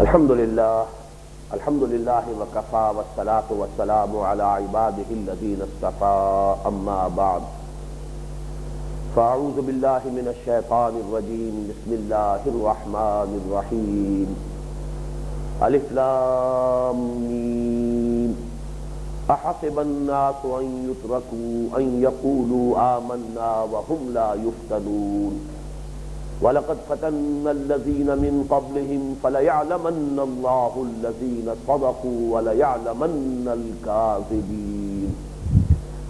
الحمد للہ وکفى والصلاة والسلام على عباده الذین اصطفى اما بعد فاعوذ باللہ من الشیطان الرجیم بسم اللہ الرحمن الرحیم الف لام میم احسب الناس ان يتركوا ان يقولوا آمنا وهم لا يفتنون وَلَقَدْ فَتَنَّا الَّذِينَ مِن قَبْلِهِمْ فَلَيَعْلَمَنَّ اللَّهُ الَّذِينَ صَدَقُوا وَلَيَعْلَمَنَّ الْكَاذِبِينَ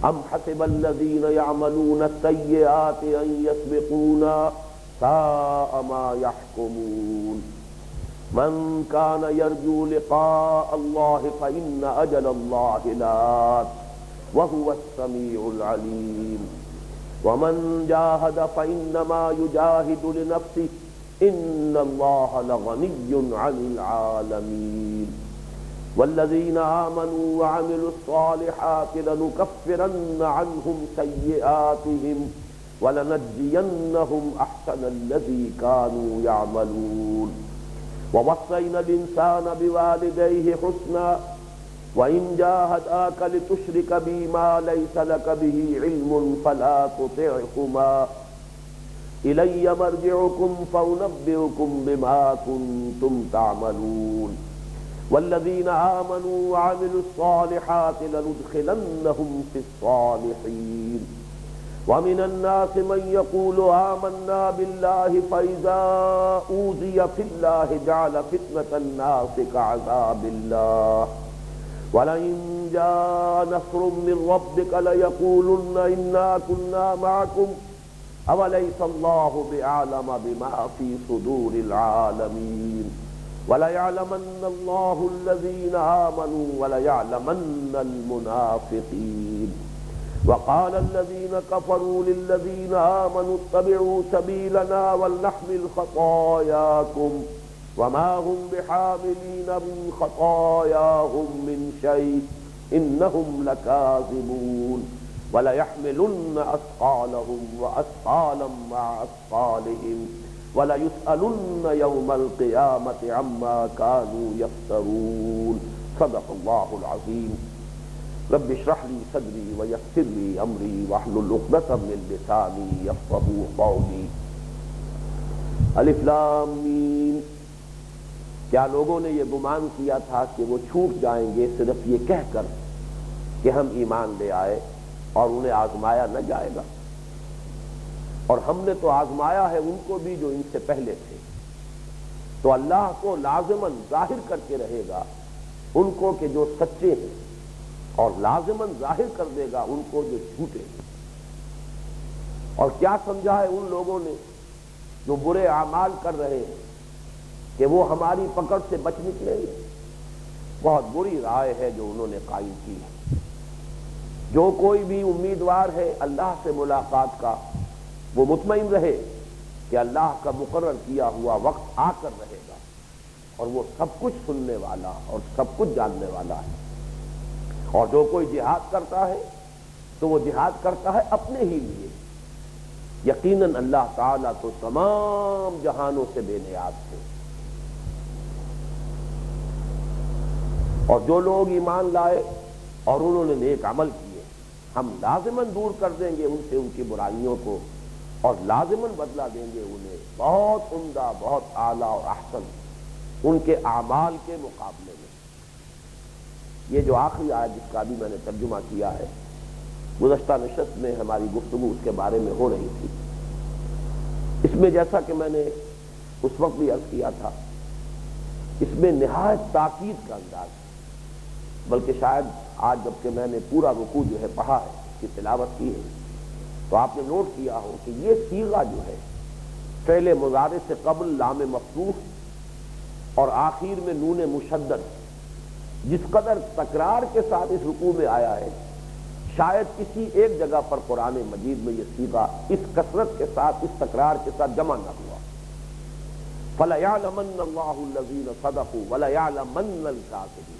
أَمْ حَسِبَ الَّذِينَ يَعْمَلُونَ السَّيِّئَاتِ أَن يَسْبِقُونَا سَاءَ مَا يَحْكُمُونَ مَنْ كَانَ يَرْجُو لِقَاءَ اللَّهِ فَإِنَّ أَجَلَ اللَّهِ لَآتٍ وَهُوَ السَّمِيعُ الْعَلِيمُ ومن جاهد فإنما يجاهد لنفسه إن الله لغني عن العالمين والذين آمنوا وعملوا الصالحات لنكفرن عنهم سيئاتهم ولنجزينهم أحسن الذي كانوا يعملون ووصينا الإنسان بوالديه حسنا وَإِن جَاهَدَاكَ لِتُشْرِكَ بِي مَا لَيْسَ لَكَ بِهِ عِلْمٌ فَلَا تُطِعْهُمَا إِلَيَّ مَرْجِعُكُمْ فَأُنَبِّئُكُمْ بِمَا كُنتُمْ تَعْمَلُونَ وَالَّذِينَ آمَنُوا وَعَمِلُوا الصَّالِحَاتِ لَنُدْخِلَنَّهُمْ فِي الصَّالِحِينَ وَمِنَ النَّاسِ مَن يَقُولُ آمَنَّا بِاللَّهِ فَإِذَا أُوذِيَ فِي اللَّهِ جَعَلَ فِتْنَةَ النَّاسِ كَعَذَابِ اللَّهِ وَلَئِن جَاءَ نَصْرٌ مِّن رَّبِّكَ لَيَقُولُنَّ إِنَّا كُنَّا مَعَكُمْ أَوَلَيْسَ اللَّهُ بِأَعْلَمَ بِمَا فِي صُدُورِ الْعَالَمِينَ وَلَيَعْلَمَنَّ اللَّهُ الَّذِينَ آمَنُوا وَلَيَعْلَمَنَّ الْمُنَافِقِينَ وَقَالَ الَّذِينَ كَفَرُوا لِلَّذِينَ آمَنُوا اتَّبِعُوا سَبِيلَنَا وَلْنَحْمِلْ خَطَايَاكُمْ وما هم بحاملين من خطاياهم من شيء إنهم لكاذبون وليحملن أثقالهم وأثقالا مع أثقالهم وليسألن يوم القيامة عما كانوا يفترون صدق الله العظيم رب اشرح لي صدري ويسر لي أمري واحلل عقدة من لساني يفقهوا قولي الف لام میم کیا لوگوں نے یہ گمان کیا تھا کہ وہ چھوٹ جائیں گے صرف یہ کہہ کر کہ ہم ایمان لے آئے اور انہیں آزمایا نہ جائے گا؟ اور ہم نے تو آزمایا ہے ان کو بھی جو ان سے پہلے تھے، تو اللہ کو لازماً ظاہر کر کے رہے گا ان کو کہ جو سچے ہیں، اور لازماً ظاہر کر دے گا ان کو جو جھوٹے ہیں۔ اور کیا سمجھا ہے ان لوگوں نے جو برے اعمال کر رہے ہیں کہ وہ ہماری پکڑ سے بچ نکلیں گے؟ بہت بری رائے ہے جو انہوں نے قائم کی ہے۔ جو کوئی بھی امیدوار ہے اللہ سے ملاقات کا، وہ مطمئن رہے کہ اللہ کا مقرر کیا ہوا وقت آ کر رہے گا، اور وہ سب کچھ سننے والا اور سب کچھ جاننے والا ہے۔ اور جو کوئی جہاد کرتا ہے تو وہ جہاد کرتا ہے اپنے ہی لیے، یقیناً اللہ تعالیٰ تو تمام جہانوں سے بے نیاز ہے۔ اور جو لوگ ایمان لائے اور انہوں نے نیک عمل کیے، ہم لازماً دور کر دیں گے ان سے ان کی برائیوں کو، اور لازماً بدلہ دیں گے انہیں بہت عمدہ، بہت اعلیٰ اور احسن ان کے اعمال کے مقابلے میں۔ یہ جو آخری آیت جس کا بھی میں نے ترجمہ کیا ہے، گزشتہ نشست میں ہماری گفتگو اس کے بارے میں ہو رہی تھی۔ اس میں جیسا کہ میں نے اس وقت بھی عرض کیا تھا، اس میں نہایت تاکید کا انداز ہے، بلکہ شاید آج جب کہ میں نے پورا رکوع جو ہے پڑھا ہے، اس کی تلاوت کی ہے، تو آپ نے نوٹ کیا ہو کہ یہ صیغہ جو ہے فعل مضارع سے قبل لام مفتوح اور آخر میں نون مشدد جس قدر تکرار کے ساتھ اس رکوع میں آیا ہے، شاید کسی ایک جگہ پر قرآن مجید میں یہ صیغہ اس کثرت کے ساتھ، اس تکرار کے ساتھ جمع نہ ہوا۔ فَلَيَعْلَمَنَّ اللَّهُ الَّذِينَ صَدَقُوا وَلَيَعْلَمَنَّ الْكَاذِبِينَ،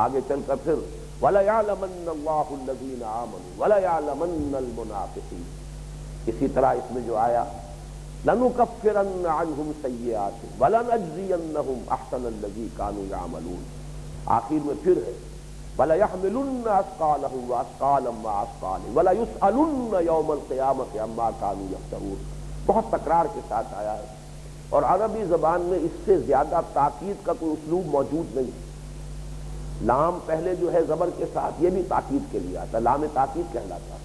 آگے چل کر پھر وَلَيَعْلَمَنَّ اللَّهُ الَّذِينَ آمَنُوا وَلَيَعْلَمَنَّ الْمُنَافِقِينَ۔ اسی طرح اس میں جو آیا لنکفرن عنہم سیئاتہم ولنجزینہم احسن الذی کانوا یعملون. آخر میں پھر ہے وَلَيَحْمِلُنَّ أَثْقَالَهُمْ وَأَثْقَالًا مَّعَ أَثْقَالِهِمْ وَلَيُسْأَلُنَّ يَوْمَ الْقِيَامَةِ عَمَّا كَانُوا يَفْتَرُونَ. بہت تکرار کے ساتھ آیا ہے، اور عربی زبان میں اس سے زیادہ تاکید کا کوئی اسلوب موجود نہیں. لام پہلے جو ہے زبر کے ساتھ، یہ بھی تاکید کے لیے آتا ہے، لام تاکید کہلاتا ہے.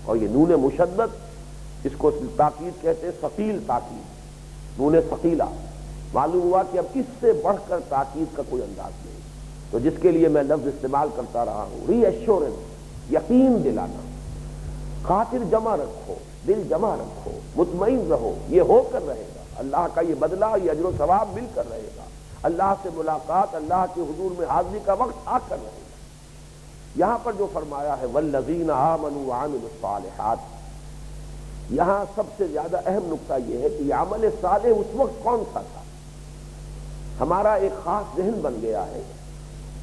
اور یہ نون مشدد، اس کو تاکید کہتے ہیں، ثقیل تاکید، نون ثقیلہ. معلوم ہوا کہ اب اس سے بڑھ کر تاکید کا کوئی انداز نہیں. تو جس کے لیے میں لفظ استعمال کرتا رہا ہوں، ری ایشورنس، یقین دلانا. خاطر جمع رکھو، دل جمع رکھو، مطمئن رہو، یہ ہو کر رہے گا. اللہ کا یہ بدلہ، یہ اجر و ثواب مل کر رہے گا. اللہ سے ملاقات، اللہ کے حضور میں حاضری کا وقت آ کر رہے گا. یہاں پر جو فرمایا ہے والذین آمنوا وعملوا الصالحات، یہاں سب سے زیادہ اہم نقطہ یہ ہے کہ یہ عمل صالح اس وقت کون سا تھا. ہمارا ایک خاص ذہن بن گیا ہے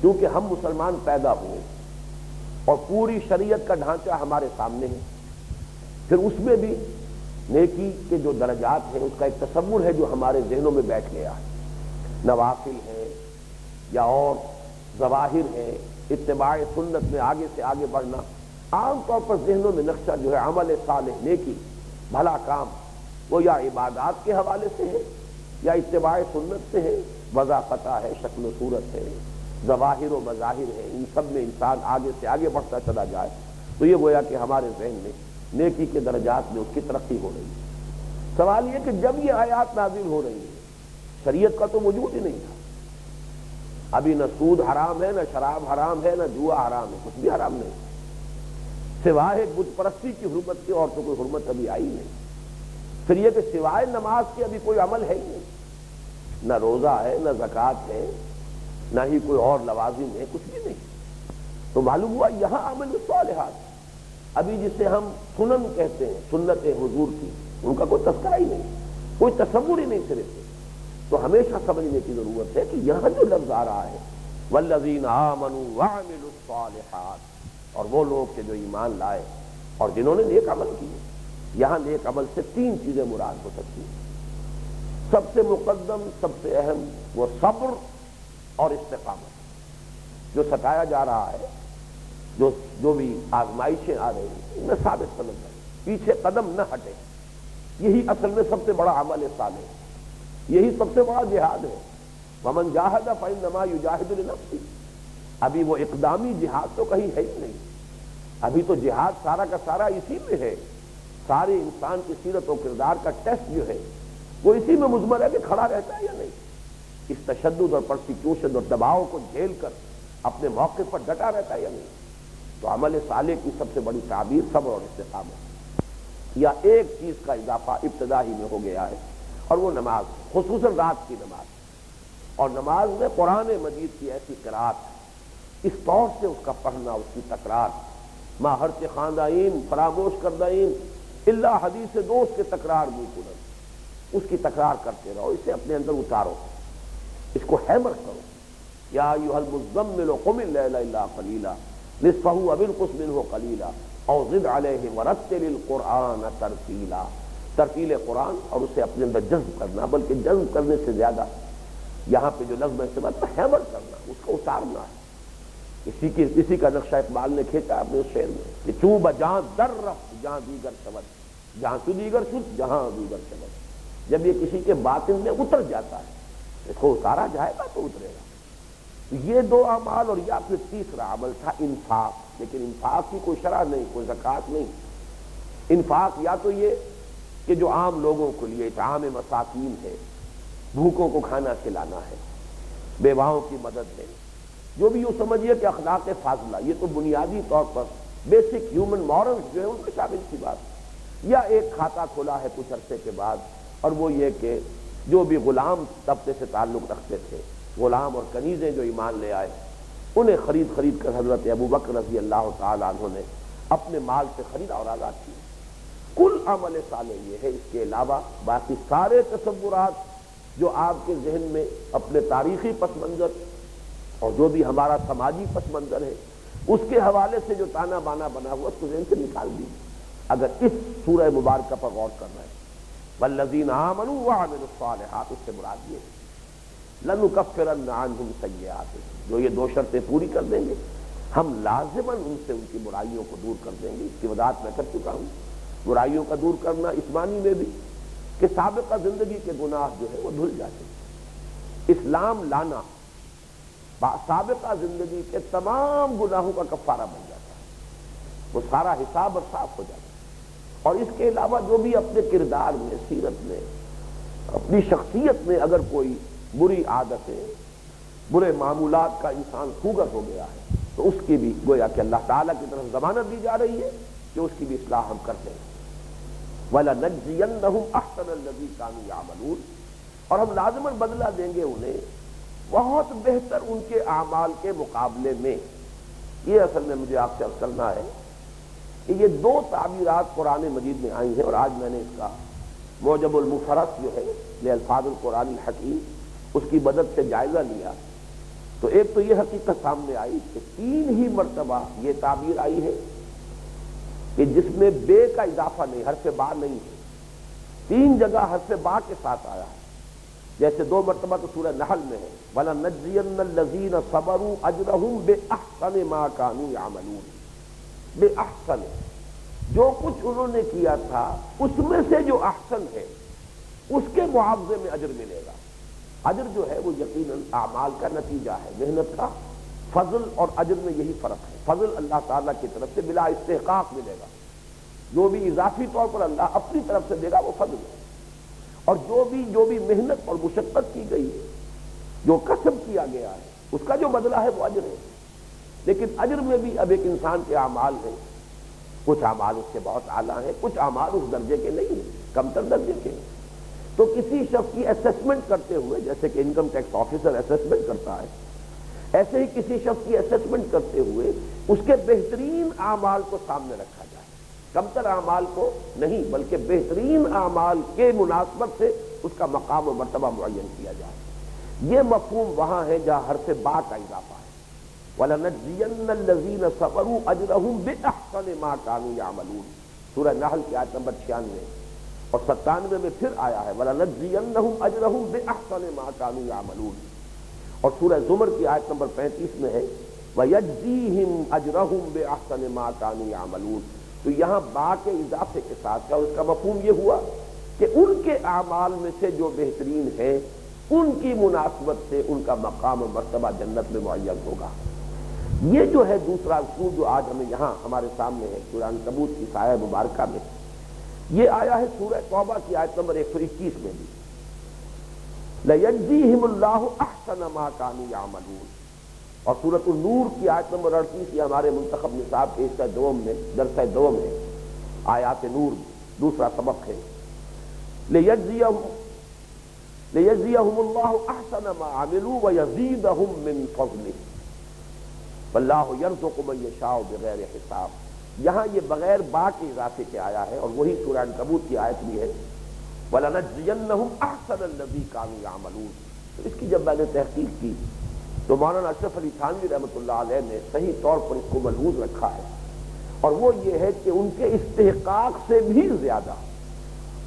کیونکہ ہم مسلمان پیدا ہوئے اور پوری شریعت کا ڈھانچہ ہمارے سامنے ہے. پھر اس میں بھی نیکی کے جو درجات ہیں اس کا ایک تصور ہے جو ہمارے ذہنوں میں بیٹھ گیا ہے. نوافل ہے یا اور ظواہر ہے، اتباع سنت میں آگے سے آگے بڑھنا. عام طور پر ذہنوں میں نقشہ جو ہے عمل صالح، نیکی، بھلا کام، وہ یا عبادات کے حوالے سے ہے یا اتباع سنت سے ہے، وضاحت ہے، شکل و صورت ہے، ظواہر و مظاہر ہے. ان سب میں انسان آگے سے آگے بڑھتا چلا جائے تو یہ گویا کہ ہمارے ذہن میں نیکی کے درجات میں اس کی ترقی ہو رہی ہے. سوال یہ کہ جب یہ آیات نازل ہو رہی ہے، شریعت کا تو وجود ہی نہیں تھا. ابھی نہ سود حرام ہے، نہ شراب حرام ہے، نہ جوا حرام ہے، کچھ بھی حرام نہیں. سوائے بت پرستی کی حرمت کے اور تو کوئی حرمت ابھی آئی نہیں. پھر یہ کہ سوائے نماز کے ابھی کوئی عمل ہے ہی نہیں. نہ روزہ ہے، نہ زکوٰۃ ہے، نہ ہی کوئی اور لوازم ہے، کچھ بھی نہیں. تو معلوم ہوا یہاں عمل الصالحات، ابھی جسے ہم سنن کہتے ہیں، سنت حضور کی، ان کا کوئی تذکرہ ہی نہیں، کوئی تصور ہی نہیں سرے سے. تو ہمیشہ سمجھنے کی ضرورت ہے کہ یہاں جو لفظ آ رہا ہے والذین آمنوا وعملوا الصالحات، اور وہ لوگ کہ جو ایمان لائے اور جنہوں نے نیک عمل کیے. یہاں نیک عمل سے تین چیزیں مراد ہو سکتی ہیں. سب سے مقدم، سب سے اہم وہ صبر اور استقامت. جو ستایا جا رہا ہے، جو بھی آزمائشیں آ رہی ہیں، ان میں ثابت قدم ہے، پیچھے قدم نہ ہٹے. یہی اصل میں سب سے بڑا عمل صالح ہے، یہی سب سے بڑا جہاد ہے. ومن جاہد فإنما یجاہد لنفسہ. ابھی وہ اقدامی جہاد تو کہیں ہے ہی نہیں. ابھی تو جہاد سارا کا سارا اسی میں ہے. سارے انسان کی سیرت و کردار کا ٹیسٹ جو ہے وہ اسی میں مضمر ہے کہ کھڑا رہتا ہے یا نہیں، اس تشدد اور پرسیکیوشن اور دباؤ کو جھیل کر اپنے موقع پر ڈٹا رہتا ہے یا نہیں. تو عمل صالح کی سب سے بڑی تعبیر صبر اور استقامت. یا ایک چیز کا اضافہ ابتدا ہی میں ہو گیا ہے، اور وہ نماز، خصوصاً رات کی نماز. اور نماز میں قرآن مجید کی ایسی قرات، اس طور سے اس کا پڑھنا، اس کی تکرار. ما ہر خاندائین فراموش کردائین اللہ حدیث دوست کے تکرار منہ کنن، اس کی تکرار کرتے رہو، اسے اپنے اندر اتارو، اس کو ہیمر کرو. یا ایھا المزمل قم اللیل الا قلیلا نصفہ او انقص منہ قلیلا او زد علیہ ورتل القرآن ترتیلا. ترتیل قرآن اور اسے اپنے اندر جذب کرنا، بلکہ جذب کرنے سے زیادہ یہاں پہ جو لفظ میں استعمال ہے ہیمر کرنا، اس کو اتارنا ہے. اسی کا نقشہ اقبال نے کھینچا اپنے اس شعر میں کہ چوں بجاں در رفت جہاں دیگر شود، جہاں تو دیگر شد جہاں دیگر شود. جب یہ کسی کے باطن میں اتر جاتا ہے، اس کو اتارا جائے گا تو اترے گا. یہ دو اعمال. اور یا پھر تیسرا عمل تھا انفاق. لیکن انفاق کی کوئی شرح نہیں، کوئی زکوٰۃ نہیں. انفاق یا تو یہ کہ جو عام لوگوں کے لیے اطعام مساکین ہے، بھوکوں کو کھانا کھلانا ہے، بیواؤں کی مدد ہے، جو بھی یوں سمجھیے کہ اخلاق فاضلہ، یہ تو بنیادی طور پر بیسک ہیومن مورلز جو ہے ان میں شامل کی بات. یا ایک کھاتا کھلا ہے کچھ عرصے کے بعد، اور وہ یہ کہ جو بھی غلام طبقے سے تعلق رکھتے تھے، غلام اور کنیزیں جو ایمان لے آئے، انہیں خرید کر حضرت ابو بکر رضی اللہ تعالیٰ عنہ نے اپنے مال سے خریدا اور آزاد کیا. کل عمل صالح یہ ہے. اس کے علاوہ باقی سارے تصورات جو آپ کے ذہن میں اپنے تاریخی پس منظر اور جو بھی ہمارا سماجی پس منظر ہے اس کے حوالے سے جو تانا بانا بنا ہوا اس کو ذہن سے نکال دیجیے. اگر اس سورہ مبارکہ پر غور کرنا ہے والذین آمنوا وعملوا الصالحات، اس سے مراد یہ ہے لنکفرن عنہم سیئاتہم، جو یہ دو شرطیں پوری کر دیں گے ہم لازماً ان سے ان کی برائیوں کو دور کر دیں گے۔ اس کی وضاحت میں کر چکا ہوں۔ برائیوں کا دور کرنا اس معنی میں بھی کہ سابقہ زندگی کے گناہ جو ہے وہ دھل جاتے ہیں۔ اسلام لانا سابقہ زندگی کے تمام گناہوں کا کفارہ بن جاتا ہے، وہ سارا حساب اور صاف ہو جاتا ہے۔ اور اس کے علاوہ جو بھی اپنے کردار میں، سیرت میں، اپنی شخصیت میں اگر کوئی بری عادتیں، برے معمولات کا انسان خوگر ہو گیا ہے تو اس کی بھی گویا کہ اللہ تعالیٰ کی طرف ضمانت دی جا رہی ہے کہ اس کی بھی اصلاح ہم کرتے ہیں۔ وَلَنَجْزِيَنَّهُمْ أَحْسَنَ الَّذِي كَانُوا يَعْمَلُونَ، اور ہم لازماً بدلہ دیں گے انہیں بہت بہتر ان کے اعمال کے مقابلے میں۔ یہ اصل میں مجھے آپ سے عرض کرنا ہے کہ یہ دو تعبیرات قرآن مجید میں آئی ہیں، اور آج میں نے اس کا معجم المفرس جو ہے لالفاظ القرآن الحکیم اس کی مدد سے جائزہ لیا، تو ایک تو یہ حقیقت سامنے آئی کہ 3 ہی مرتبہ یہ تعبیر آئی ہے کہ جس میں بے کا اضافہ نہیں، حرف با نہیں ہے۔ 3 جگہ حرف با کے ساتھ آیا ہے، جیسے 2 مرتبہ تو سورہ نحل میں ہے وَلَنَجْزِيَنَّ الَّذِينَ صَبَرُوا أَجْرَهُمْ بِأَحْسَنِ مَا كَانُوا يَعْمَلُونَ۔ بِأَحْسَنِ، جو کچھ انہوں نے کیا تھا اس میں سے جو احسن ہے اس کے معاوضے میں اجر ملے گا۔ اجر جو ہے وہ یقیناً اعمال کا نتیجہ ہے، محنت کا۔ فضل اور اجر میں یہی فرق ہے، فضل اللہ تعالیٰ کی طرف سے بلا استحقاق ملے گا، جو بھی اضافی طور پر اللہ اپنی طرف سے دے گا وہ فضل ہے، اور جو بھی محنت اور مشقت کی گئی ہے، جو کسب کیا گیا ہے، اس کا جو بدلہ ہے وہ اجر ہے۔ لیکن اجر میں بھی اب ایک انسان کے اعمال ہیں، کچھ اعمال اس کے بہت اعلیٰ ہیں، کچھ اعمال اس درجے کے نہیں ہیں، کمتر درجے کے ہیں۔ تو کسی شخص کی اسیسمنٹ کرتے ہوئے، جیسے کہ انکم ٹیکس آفیسر اسیسمنٹ کرتا ہے، ایسے ہی کسی شخص کی اسیسمنٹ کرتے ہوئے اس کے بہترین اعمال کو سامنے رکھا جائے، کمتر اعمال کو نہیں بلکہ بہترین اعمال کے مناسبت سے اس کا مقام و مرتبہ معین کیا جائے۔ یہ مفہوم وہاں ہے جہاں حرف با کا اضافہ ہے، وَلَنَجْزِيَنَّ الَّذِينَ صَبَرُوا أَجْرَهُمْ بِأَحْسَنِ مَا كَانُوا يَعْمَلُونَ۔ سورہ نحل کی آیت نمبر 96 اور 97 میں پھر آیا ہے وَلَنَجْزِيَنَّهُمْ أَجْرَهُمْ بِأَحْسَنِ مَا كَانُوا يَعْمَلُونَ، اور سورہ زمر کی آیت نمبر 35 میں ہے وَيَجْزِيهِمْ أَجْرَهُمْ بِأَحْسَنِ مَا كَانُوا يَعْمَلُونَ۔ تو یہاں با کے اضافے کے ساتھ کا اس کا مفہوم یہ ہوا کہ ان کے اعمال میں سے جو بہترین ہے ان کی مناسبت سے ان کا مقام و مرتبہ جنت میں معین ہوگا۔ یہ جو ہے دوسرا اصول جو آج ہمیں یہاں ہمارے سامنے ہے سورہ عنکبوت کی سایہ مبارکہ میں، یہ آیا ہے سورہ توبہ کی آیت نمبر 121 میں بھی لَيَجْزِيهِمُ اللَّهُ أَحْسَنَ مَا كَانُوا يَعْمَلُونَ، اور سورۃ النور کی آیت نمبر 38 یہ ہمارے منتخب نصاب کے حصہ دوم میں درسہ دوم ہے، آیات نور دوسرا سبق ہے لِيَجْزِيَهُمُ اللَّهُ أَحْسَنَ مَا عَمِلُوا وَيَزِيدَهُم مِّن فَضْلِهِ وَاللَّهُ يَرْزُقُ مَن يَشَاءُ بِغَيْرِ حِسَاب۔ یہاں یہ بغیر با کے اضافے کے آیا ہے، اور وہی سورہ عنکبوت کی آیت بھی ہے وَلَنَجْزِيَنَّهُمْ أَحْسَنَ الَّذِي كَانُوا يَعْمَلُونَ۔ تو اس کی جب میں نے تحقیق کی تو مولانا اشرف علی تھانوی رحمۃ اللہ علیہ نے صحیح طور پر اس کو ملحوظ رکھا ہے، اور وہ یہ ہے کہ ان کے استحقاق سے بھی زیادہ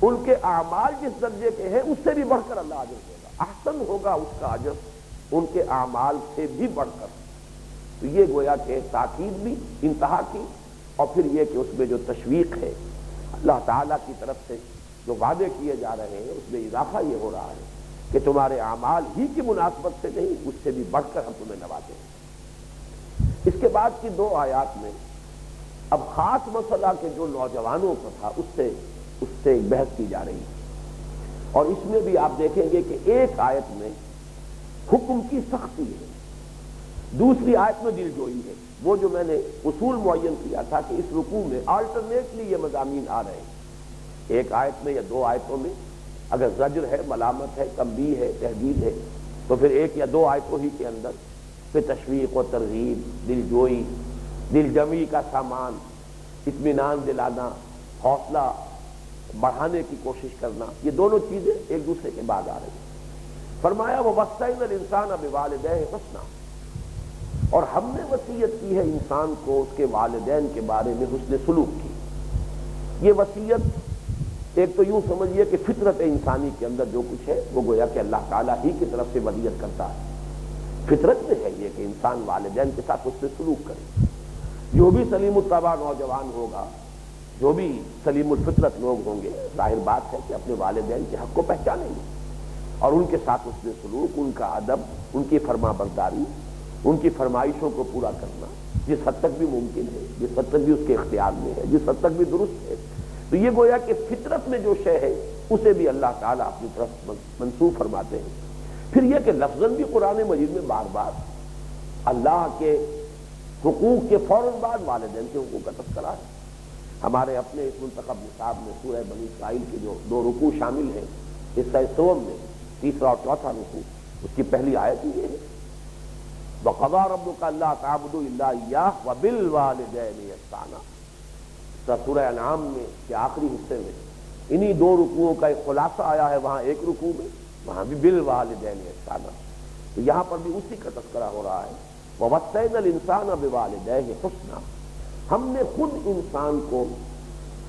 ان کے اعمال جس درجے کے ہیں اس سے بھی بڑھ کر اللہ اجر دے گا، احسن ہوگا اس کا اجر ان کے اعمال سے بھی بڑھ کر۔ تو یہ گویا کہ تاکید بھی انتہا کی، اور پھر یہ کہ اس میں جو تشویق ہے اللہ تعالیٰ کی طرف سے جو وعدے کیے جا رہے ہیں اس میں اضافہ یہ ہو رہا ہے کہ تمہارے اعمال ہی کی مناسبت سے نہیں، اس سے بھی بڑھ کر ہم تمہیں نوازیں ہیں۔ اس کے بعد کی 2 آیات میں اب خاص مسئلہ کہ جو نوجوانوں کو تھا اس سے ایک بحث کی جا رہی ہے، اور اس میں بھی آپ دیکھیں گے کہ ایک آیت میں حکم کی سختی ہے، دوسری آیت میں دل جوئی ہے۔ وہ جو میں نے اصول معین کیا تھا کہ اس رکوع میں آلٹرنیٹلی یہ مضامین آ رہے ہیں، ایک آیت میں یا 2 آیتوں میں اگر زجر ہے، ملامت ہے، تنبیہ ہے، تحدید ہے، تو پھر 1 یا 2 آیتوں ہی کے اندر پھر تشویق و ترغیب، دل جوئی، دل جمعی کا سامان، اطمینان دلانا، حوصلہ بڑھانے کی کوشش کرنا، یہ دونوں چیزیں ایک دوسرے کے بعد آ رہی ہیں۔ فرمایا وَوَصَّيْنَا الْإِنسَانَ بِوَالِدَيْهِ حُسْنًا، اور ہم نے وصیت کی ہے انسان کو اس کے والدین کے بارے میں حسن سلوک کی۔ یہ وصیت ایک تو یوں سمجھیے کہ فطرت انسانی کے اندر جو کچھ ہے وہ گویا کہ اللہ تعالیٰ ہی کی طرف سے ودیت کرتا ہے، فطرت میں ہے یہ کہ انسان والدین کے ساتھ اس سے سلوک کرے۔ جو بھی سلیم الطبع نوجوان ہوگا، جو بھی سلیم الفطرت لوگ ہوں گے، ظاہر بات ہے کہ اپنے والدین کے حق کو پہچانیں گے اور ان کے ساتھ اس میں سلوک، ان کا ادب، ان کی فرما برداری، ان کی فرمائشوں کو پورا کرنا جس حد تک بھی ممکن ہے، جس حد تک بھی اس کے اختیار میں ہے، جس حد تک بھی درست ہے، تو یہ گویا کہ فطرت میں جو شے ہے اسے بھی اللہ تعالیٰ اپنی طرف منسوب فرماتے ہیں۔ پھر یہ کہ لفظاً بھی قرآن مجید میں بار بار اللہ کے حقوق کے فوراً بعد والدین کے حقوق کا تذکرہ ہے۔ ہمارے اپنے اس منتخب نصاب میں سورہ بنی اسرائیل کے جو 2 رکوع شامل ہیں، حصہ سوم میں تیسرا اور چوتھا رکوع، اس کی پہلی آیت یہ ہے وَقَضَىٰ رَبُّكَ أَلَّا تَعْبُدُوا إِلَّا إِيَّاهُ وَبِالْوَالِدَيْنِ إِحْسَانًا۔ سورہ انعام میں کے آخری حصے میں انہی 2 رکوعوں کا ایک خلاصہ آیا ہے، وہاں ایک رکوع میں، وہاں بھی بالوالدین احسانا، تو یہاں پر بھی اسی کا تذکرہ ہو رہا ہے۔ وَوَصَّيْنَا الْإِنسَانَ بِوَالِدَيْهِ حُسْنًا، ہم نے خود انسان کو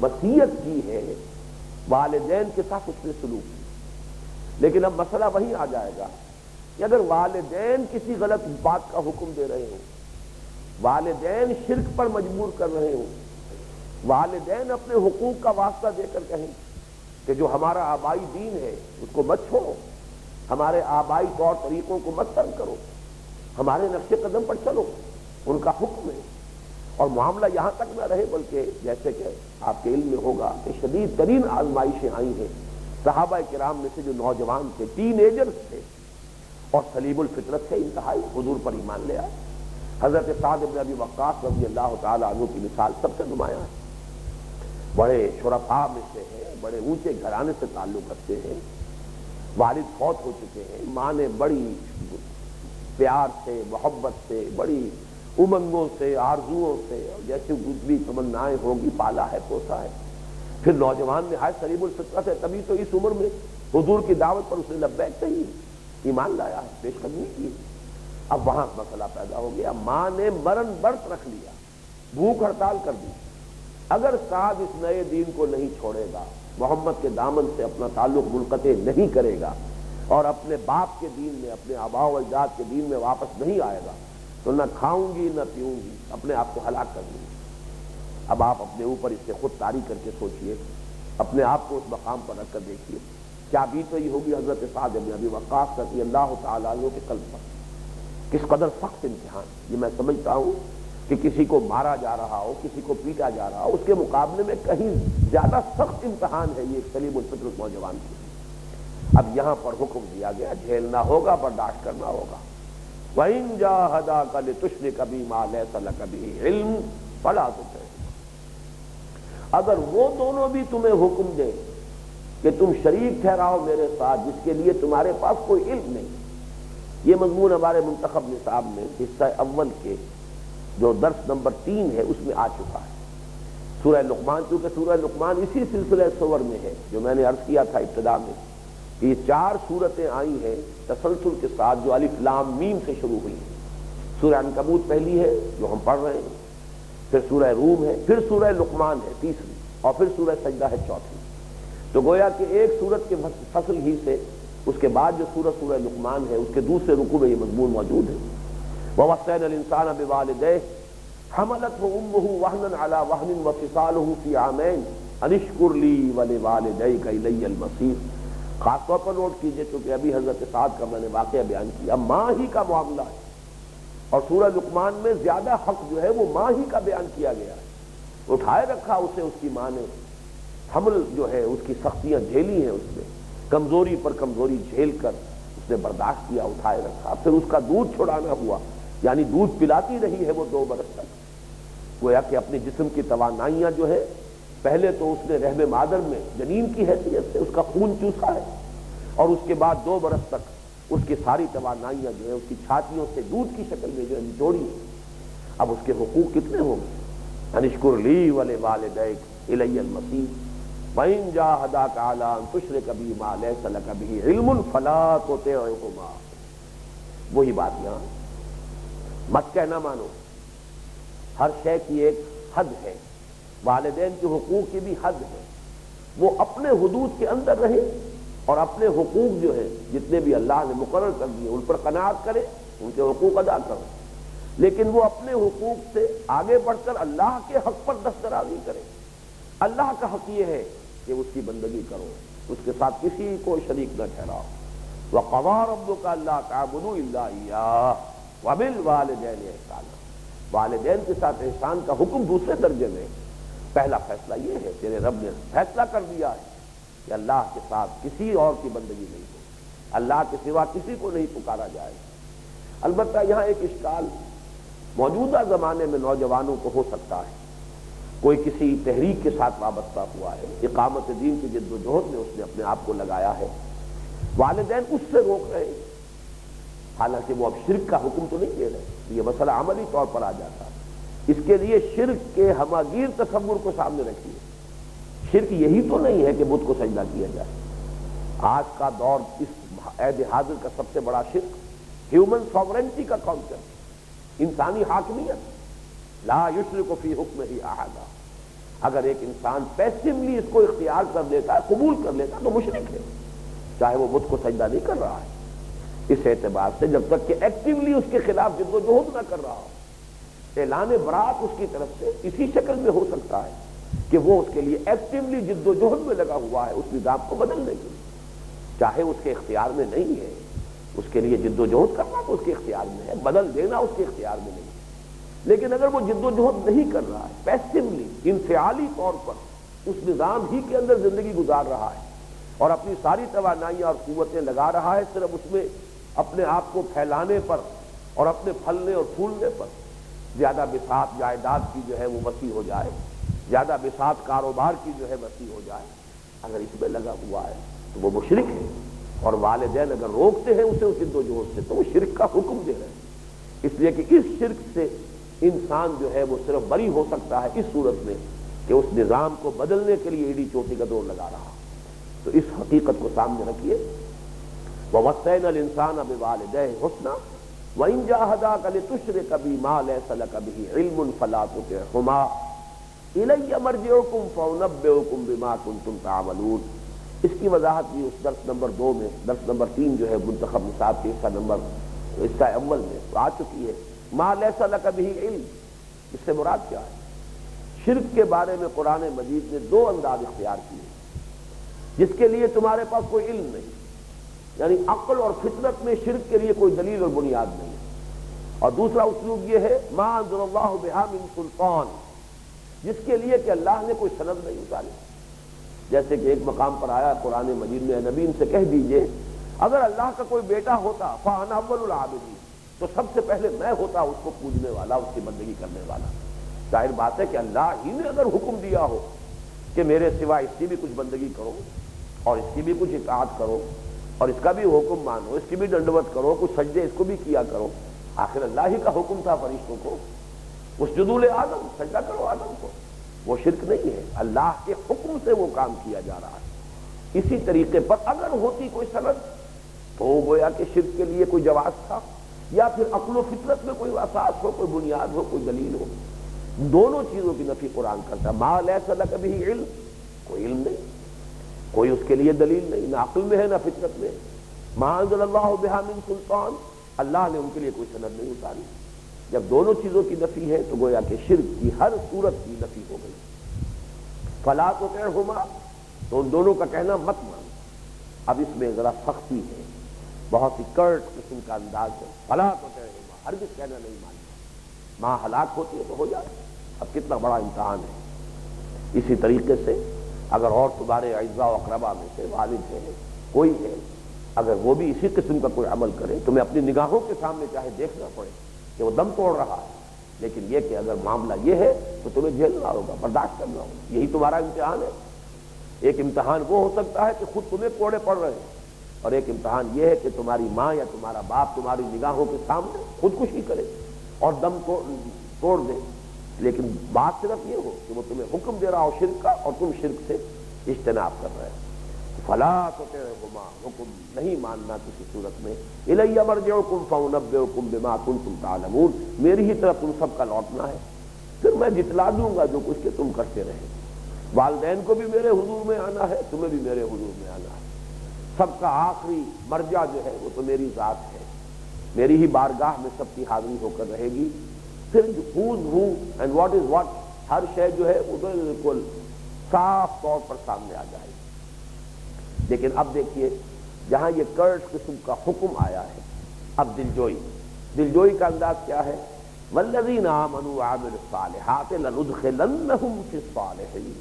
وصیت کی ہے والدین کے ساتھ اس نے سلوک کی۔ لیکن اب مسئلہ وہی آ جائے گا کہ اگر والدین کسی غلط بات کا حکم دے رہے ہوں، والدین شرک پر مجبور کر رہے ہوں، والدین اپنے حقوق کا واسطہ دے کر کہیں کہ جو ہمارا آبائی دین ہے اس کو مت چھوڑو، ہمارے آبائی طور طریقوں کو مت ترک کرو، ہمارے نقش قدم پر چلو، ان کا حکم ہے، اور معاملہ یہاں تک نہ رہے بلکہ جیسے کہ آپ کے علم میں ہوگا کہ شدید ترین آزمائشیں آئی ہیں صحابہ کرام میں سے جو نوجوان تھے، ٹین ایجرز تھے اور سلیم الفطرت سے انتہائی حضور پر ایمان لے آئے۔ حضرت سعد بن ابی وقاص رضی اللہ تعالیٰ عنہ کی مثال سب سے نمایاں ہے، بڑے شرفاء میں سے ہیں، بڑے اونچے گھرانے سے تعلق رکھتے ہیں، والد فوت ہو چکے ہیں، ماں نے بڑی پیار سے، محبت سے، بڑی امنگوں سے، آرزوؤں سے، اور جیسے کچھ بھی تمنائیں ہوں گی پالا ہے، پوسا ہے۔ پھر نوجوان نہایت سلیم الفطرت ہے، تبھی تو اس عمر میں حضور کی دعوت پر اس نے لبیک کہی، ایمان لایا ہے، پیش قدمی کی۔ اب وہاں مسئلہ پیدا ہو گیا، ماں نے مرن برت رکھ لیا، بھوک ہڑتال کر دی، اگر سعد اس نئے دین کو نہیں چھوڑے گا، محمد کے دامن سے اپنا تعلق منقطع نہیں کرے گا اور اپنے باپ کے دین میں، اپنے آباء و اجداد کے دین میں واپس نہیں آئے گا تو نہ کھاؤں گی نہ پیوں گی، اپنے آپ کو ہلاک کر دوں گی۔ اب آپ اپنے اوپر اس سے خود طاری کر کے سوچئے، اپنے آپ کو اس مقام پر رکھ کر دیکھیے، کیا بیت رہی ہوگی حضرت سعد بن ابی وقاص رضی اللہ تعالیٰ عنہ کے قلب پر، کس قدر سخت امتحان۔ یہ میں سمجھتا ہوں کہ کسی کو مارا جا رہا ہو، کسی کو پیٹا جا رہا ہو، اس کے مقابلے میں کہیں زیادہ سخت امتحان ہے یہ سلیم الفطرت نوجوان کی۔ اب یہاں پر حکم دیا گیا، جھیلنا ہوگا، برداشت کرنا ہوگا۔ وَإِن جَاهَدَاكَ لِتُشْرِكَ بِي مَا لَيْسَ لَكَ بِهِ عِلْمٌ فَلَا تُطِعْهُمَا، اگر وہ دونوں بھی تمہیں حکم دیں کہ تم شریک ٹھہراؤ میرے ساتھ جس کے لیے تمہارے پاس کوئی علم نہیں۔ یہ مضمون ہمارے منتخب نصاب میں حصہ اول کے جو درس نمبر 3 ہے اس میں آ چکا ہے، سورہ لقمان، کیونکہ سورہ لقمان اسی سلسلہ سور میں ہے جو میں نے عرض کیا تھا ابتدا میں کہ یہ 4 سورتیں آئی ہیں تسلسل کے ساتھ جو الف لام میم سے شروع ہوئی ہیں۔ سورہ عنکبوت پہلی ہے جو ہم پڑھ رہے ہیں، پھر سورہ روم ہے، پھر سورہ لقمان ہے تیسری، اور پھر سورہ سجدہ ہے چوتھی۔ تو گویا کہ ایک سورت کے فصل ہی سے اس کے بعد جو سورہ لقمان ہے اس کے دوسرے رکوع میں یہ مضمون موجود ہے۔ وَوَصَّيْنَا الْإِنسَانَ بِوَالِدَيْهِ حَمَلَتْهُ أُمُّهُ وَهْنًا عَلَى وَهْنٍ وَفِصَالُهُ فِي عَامَيْنِ أَنِ اشْكُرْ لِي وَلِوَالِدَيْكَ إِلَيَّ الْمَصِيرُ۔ خاص طور پر نوٹ کیجئے چونکہ ابھی حضرت سعد کا میں نے واقعہ بیان کیا، ماں ہی کا معاملہ ہے اور سورہ لقمان میں زیادہ حق جو ہے وہ ماں ہی کا بیان کیا گیا ہے۔ اٹھائے رکھا اسے اس کی ماں نے، حمل جو ہے اس کی سختیاں جھیلی ہیں، اس نے کمزوری پر کمزوری جھیل کر اس نے برداشت کیا، اٹھائے رکھا، پھر اس کا دودھ چھڑانا ہوا، یعنی دودھ پلاتی رہی ہے وہ 2 برس تک، گویا کہ اپنے جسم کی توانائیاں جو ہے پہلے تو اس نے رحم مادر میں جنین کی حیثیت سے اس کا خون چوسا ہے، اور اس کے بعد 2 برس تک اس کی ساری توانائیاں جو ہے اس کی چھاتیوں سے دودھ کی شکل میں جو ہے نچوڑی۔ اب اس کے حقوق کتنے ہوں گے؟ ان اشکر لی ولوالدیک الی المصیر وَإِن جَاهَدَاكَ عَلَىٰ أَن تُشْرِكَ بِي مَا لَيْسَ لَكَ بِهِ عِلْمٌ فَلَا تُطِعْهُمَا۔ وہی بات یہاں، مت کہنا مانو، ہر شے کی ایک حد ہے، والدین کے حقوق کی بھی حد ہے، وہ اپنے حدود کے اندر رہیں اور اپنے حقوق جو ہے جتنے بھی اللہ نے مقرر کر دیے ان پر قناعت کرے، ان کے حقوق ادا کرو، لیکن وہ اپنے حقوق سے آگے بڑھ کر اللہ کے حق پر دسترازی کرے۔ اللہ کا حق یہ ہے کہ اس کی بندگی کرو، اس کے ساتھ کسی کو شریک نہ ٹھہراؤ۔ وَقَضَىٰ رَبُّكَ أَلَّا تَعْبُدُوا إِلَّا إِيَّاهُ وَبِالْوَالِدَيْنِ إِحْسَانًا۔ والدین کے ساتھ احسان کا حکم دوسرے درجے میں۔ پہلا فیصلہ یہ ہے، تیرے رب نے فیصلہ کر دیا ہے کہ اللہ کے ساتھ کسی اور کی بندگی نہیں ہو، اللہ کے سوا کسی کو نہیں پکارا جائے۔ البتہ یہاں ایک اشکال موجودہ زمانے میں نوجوانوں کو ہو سکتا ہے، کوئی کسی تحریک کے ساتھ وابستہ ہوا ہے، اقامت دین کی جد و جہد میں اس نے اپنے آپ کو لگایا ہے، والدین اس سے روک رہے ہیں، حالانکہ وہ اب شرک کا حکم تو نہیں دے رہے، یہ مسئلہ عملی طور پر آ جاتا ہے۔ اس کے لیے شرک کے ہماگیر تصور کو سامنے رکھیے۔ شرک یہی تو نہیں ہے کہ بت کو سجدہ کیا جائے۔ آج کا دور اس عہد حاضر کا سب سے بڑا شرک ہیومن ساورنٹی کا کانسیپٹ، انسانی حاکمیت، لا یشرک فی حکمہ احدا۔ اگر ایک انسان پیسیولی اس کو اختیار کر لیتا ہے، قبول کر لیتا ہے تو مشرک ہے، چاہے وہ بت کو سجدہ نہیں کر رہا ہے۔ اس اعتبار سے جب تک کہ ایکٹیولی اس کے خلاف جد و جہد نہ کر رہا ہو، اعلان برات اس کی طرف سے اسی شکل میں ہو سکتا ہے کہ وہ اس کے لیے ایکٹیولی جد و جہد میں لگا ہوا ہے اس نظام کو بدلنے کے لیے، چاہے اس کے اختیار میں نہیں ہے۔ اس کے لیے جد و جہد کرنا تو اس کے اختیار میں ہے، بدل دینا اس کے اختیار میں نہیں ہے۔ لیکن اگر وہ جد و جہد نہیں کر رہا ہے، پیسیولی انفعالی طور پر اس نظام ہی کے اندر زندگی گزار رہا ہے اور اپنی ساری توانائیاں اور قوتیں لگا رہا ہے صرف اس میں اپنے آپ کو پھیلانے پر اور اپنے پھلنے اور پھولنے پر، زیادہ بساط جائیداد کی جو ہے وہ وسیع ہو جائے، زیادہ بساط کاروبار کی جو ہے وسیع ہو جائے، اگر اس میں لگا ہوا ہے تو وہ مشرک ہے۔ اور والدین اگر روکتے ہیں اسے اس جد و جہد سے تو وہ شرک کا حکم دے رہے ہیں، اس لیے کہ اس شرک سے انسان جو ہے وہ صرف بری ہو سکتا ہے اس صورت میں کہ اس نظام کو بدلنے کے لیے ایڑی چوٹی کا دور لگا رہا۔ تو اس حقیقت کو سامنے رکھیے، وَوَصَّيْنَا الْإِنسَانَ بِوَالِدَيْهِ حُسْنًا وَإِنْ جَاهَدَاكَ لِتُشْرِكَ بِي مَا لَيْسَ لَكَ بِهِ عِلْمٌ فَلَا تُطِعْهُمَا إِلَيَّ مَرْجِعُكُمْ فَأُنَبِّئُكُم بِمَا كُنتُمْ تَعْمَلُونَ۔ اس کی وضاحت بھی اس درس نمبر 2 میں، درس نمبر 3 جو ہے منتخب نصاب کے حصہ اول میں آ چکی ہے۔ مَا لَيْسَ لَكَ بِهِ عِلْم، اس سے مراد کیا ہے؟ شرک کے بارے میں قرآن مجید نے 2 انداز اختیار کیے، جس کے لیے تمہارے پاس کوئی علم نہیں، یعنی عقل اور فطرت میں شرک کے لیے کوئی دلیل اور بنیاد نہیں ہے۔ اور دوسرا اسلوب یہ ہے ما انزل اللہ بہا من سلطان، جس کے لیے کہ اللہ نے کوئی سند نہیں اتاری۔ جیسے کہ ایک مقام پر آیا قرآن مجید میں، نبی ان سے کہہ دیجئے اگر اللہ کا کوئی بیٹا ہوتا فانا اول العابدین، تو سب سے پہلے میں ہوتا اس کو پوجنے والا، اس کی بندگی کرنے والا۔ ظاہر بات ہے کہ اللہ ہی نے اگر حکم دیا ہو کہ میرے سوا اس کی بھی کچھ بندگی کرو اور اس کی بھی کچھ اطاعت کرو اور اس کا بھی حکم مانو، اس کی بھی ڈنڈوت کرو، کچھ سجدے اس کو بھی کیا کرو، آخر اللہ ہی کا حکم تھا فرشتوں کو اسجدوا لآدم، سجدہ کرو آدم کو، وہ شرک نہیں ہے، اللہ کے حکم سے وہ کام کیا جا رہا ہے۔ اسی طریقے پر اگر ہوتی کوئی سند تو گویا کہ شرک کے لیے کوئی جواز تھا، یا پھر عقل و فطرت میں کوئی اساس ہو، کوئی بنیاد ہو، کوئی دلیل ہو۔ دونوں چیزوں کی نفی قرآن کرتا ہے۔ ما لیس لک بہ علم، کوئی علم نہیں، کوئی اس کے لیے دلیل نہیں، نہ عقل میں ہے نہ فطرت میں۔ ما انزل اللہ بہا من سلطان، اللہ نے ان کے لیے کوئی سند نہیں اتاری۔ جب دونوں چیزوں کی نفی ہے تو گویا کہ شرک کی ہر صورت کی نفی ہو گئی۔ فلا تطعہما، تو ان دونوں کا کہنا مت مان۔ اب اس میں ذرا سختی ہے، بہت ہی کرٹ قسم کا انداز ہے۔ فلا تطعہما، ہرگز کہنا نہیں ماننا، ماں ہلاک ہوتی ہے تو ہو جائے، اب کتنا بڑا امتحان ہے۔ اسی طریقے سے اگر اور تمہارے اعزاء و اقربا میں سے والد ہے، کوئی ہے، اگر وہ بھی اسی قسم کا کوئی عمل کرے، تمہیں اپنی نگاہوں کے سامنے چاہے دیکھنا پڑے کہ وہ دم توڑ رہا ہے، لیکن یہ کہ اگر معاملہ یہ ہے تو تمہیں جھیلنا ہوگا، برداشت کرنا ہوگا، یہی تمہارا امتحان ہے۔ ایک امتحان وہ ہو سکتا ہے کہ خود تمہیں کوڑے پڑ رہے ہیں، اور ایک امتحان یہ ہے کہ تمہاری ماں یا تمہارا باپ تمہاری نگاہوں کے سامنے خودکشی کرے اور دم توڑ دے، لیکن بات صرف یہ ہو کہ وہ تمہیں حکم دے رہا ہو شرک کا اور تم شرک سے اجتناب کر رہے ہو۔ فلا تطعہما، حکم نہیں ماننا کسی صورت میں۔ الی مرجعکم فانبئکم بما کنتم تعلمون، میری ہی طرف تم سب کا لوٹنا ہے، پھر میں جتلا دوں گا جو کچھ کہ تم کرتے رہے۔ والدین کو بھی میرے حضور میں آنا ہے، تمہیں بھی میرے حضور میں آنا ہے، سب کا آخری مرجع جو ہے وہ تو میری ذات ہے، میری ہی بارگاہ میں سب کی حاضری ہو کر رہے گی۔ پھر who's who and what is what، ہر شے جو ہے وہ بالکل صاف طور پر سامنے آ جائے گی۔ لیکن اب دیکھیے جہاں یہ کرس قسم کا حکم آیا ہے، اب دلجوئی کا انداز کیا ہے؟ والذین آمنوا وعملوا الصالحات لندخلنہم فی الصالحین،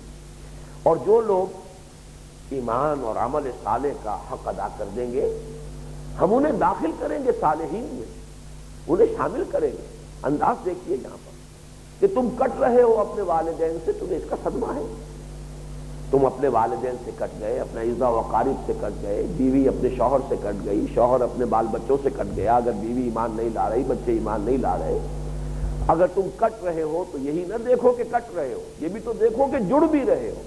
اور جو لوگ ایمان اور عمل صالح کا حق ادا کر دیں گے ہم انہیں داخل کریں گے صالحین میں، انہیں شامل کریں گے۔ انداز دیکھیے یہاں پر کہ تم کٹ رہے ہو اپنے والدین سے، تمہیں اس کا صدمہ ہے، تم اپنے والدین سے کٹ گئے، اپنے اعزاء و اقارب سے کٹ گئے، بیوی اپنے شوہر سے کٹ گئی، شوہر اپنے بال بچوں سے کٹ گیا، اگر بیوی ایمان نہیں لا رہی، بچے ایمان نہیں لا رہے، اگر تم کٹ رہے ہو تو یہی نہ دیکھو کہ کٹ رہے ہو، یہ بھی تو دیکھو کہ جڑ بھی رہے ہو۔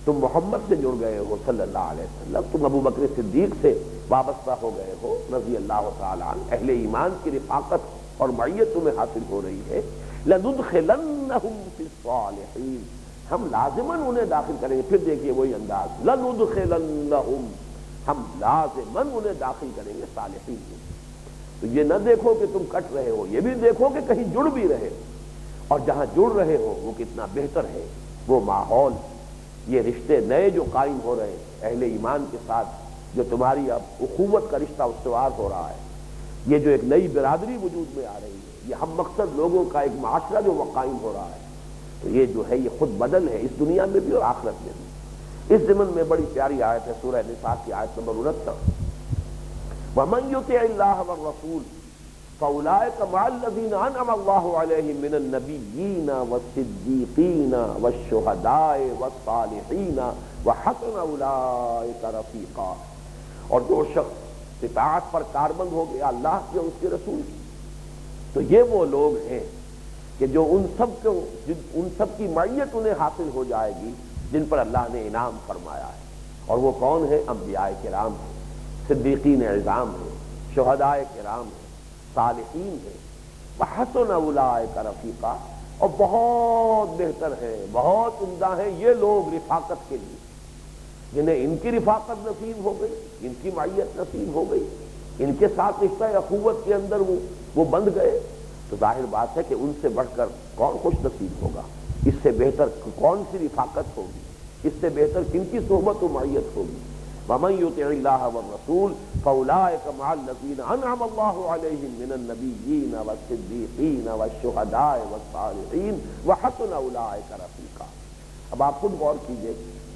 تم محمد سے جڑ گئے ہو صلی اللہ علیہ وسلم، تم ابو بکر صدیق سے وابستہ ہو گئے ہو رضی اللہ تعالی عنہ، اہل ایمان کی رفاقت اور معیت تمہیں حاصل ہو رہی ہے۔ لندخلنہم فی الصالحین، ہم لازماً انہیں داخل کریں گے۔ پھر دیکھیے وہی انداز، لندخلنہم، ہم لازماً انہیں داخل کریں گے صالحین میں۔ تو یہ نہ دیکھو کہ تم کٹ رہے ہو، یہ بھی دیکھو کہ کہیں جڑ بھی رہے ہو، اور جہاں جڑ رہے ہو وہ کتنا بہتر ہے، وہ ماحول، یہ رشتے نئے جو قائم ہو رہے ہیں اہل ایمان کے ساتھ، جو تمہاری اب اخوت کا رشتہ استوار ہو رہا ہے، یہ جو ایک نئی برادری وجود میں آ رہی ہے، یہ ہم مقصد لوگوں کا ایک معاشرہ جو قائم ہو رہا ہے، تو یہ جو ہے یہ خود بدل ہے اس دنیا میں بھی اور آخرت میں بھی۔ اس ضمن میں بڑی پیاری آیت ہے سورہ نساء کی آیت نمبر 69، وَمَن يُطِعِ اللَّهَ وَالرَّسُولَ فَأُولَٰئِكَ مَعَ الَّذِينَ أَنْعَمَ اللَّهُ عَلَيْهِم مِّنَ النَّبِيِّينَ وَالصِّدِّيقِينَ وَالشُّهَدَاءِ وَالصَّالِحِينَ وَحَسُنَ أُولَٰئِكَ رَفِیقًا، اور جو شخص اطاعت پر کاربند ہو گیا اللہ کے اور اس کے رسول کی، تو یہ وہ لوگ ہیں کہ جو ان سب کی معیت انہیں حاصل ہو جائے گی جن پر اللہ نے انعام فرمایا ہے۔ اور وہ کون ہیں؟ انبیاء کرام ہیں، صدیقین اعظام ہیں، شہداء کرام ہیں، صالحین ہیں، وحسن اولئک رفیقا، اور بہت بہتر ہیں، بہت عمدہ ہیں یہ لوگ رفاقت کے لیے، جنہیں ان کی رفاقت نصیب ہو گئی، ان کی معیت نصیب ہو گئی، ان کے ساتھ رشتہ اخوت کے اندر وہ بندھ گئے، تو ظاہر بات ہے کہ ان سے بڑھ کر کون خوش نصیب ہوگا، اس سے بہتر کون سی رفاقت ہوگی، اس سے بہتر کن کی صحبت و معیت ہوگی۔ وَمَن يُطِعِ اللَّهَ وَالرَّسُولَ فَأُولَٰئِكَ مَعَ الَّذِينَ أَنْعَمَ اللَّهُ عَلَيْهِم مِّنَ النَّبِيِّينَ وَالصِّدِّيقِينَ وَالشُّهَدَاءِ وَالصَّالِحِينَ وَحَسُنَ أُولَٰئِكَ رَفِیقًا۔ اب آپ خود غور کیجئے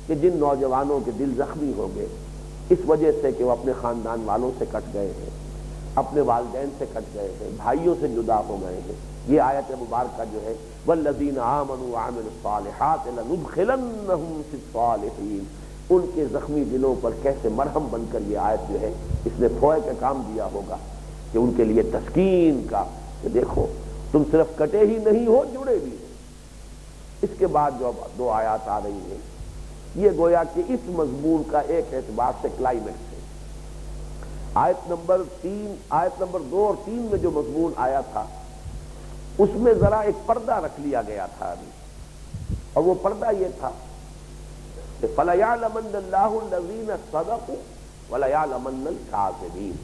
کہ جن نوجوانوں کے دل زخمی ہو گئے اس وجہ سے کہ وہ اپنے خاندان والوں سے کٹ گئے ہیں، اپنے والدین سے کٹ گئے ہیں، بھائیوں سے جدا ہو گئے ہیں، یہ آیت مبارکہ جو ہے والذین آمنوا وعملوا الصالحات لندخلنہم فی الصالحین، ان کے زخمی دلوں پر کیسے مرہم بن کر یہ آیت جو ہے اس نے پھوئے کا کام دیا ہوگا کہ ان کے لیے تسکین کا، کہ دیکھو تم صرف کٹے ہی نہیں ہو، جڑے بھی ہو۔ اس کے بعد جو دو آیات آ رہی ہیں یہ گویا کہ اس مضمون کا ایک اعتبار سے کلائمیکس ہے۔ آیت نمبر 2 اور 3 میں جو مضمون آیا تھا اس میں ذرا ایک پردہ رکھ لیا گیا تھا ابھی، اور وہ پردہ یہ تھا کہ فَلَيَعْلَمَنَّ اللَّهُ الَّذِينَ صَدَقُوا وَلَيَعْلَمَنَّ الْكَاذِبِينَ،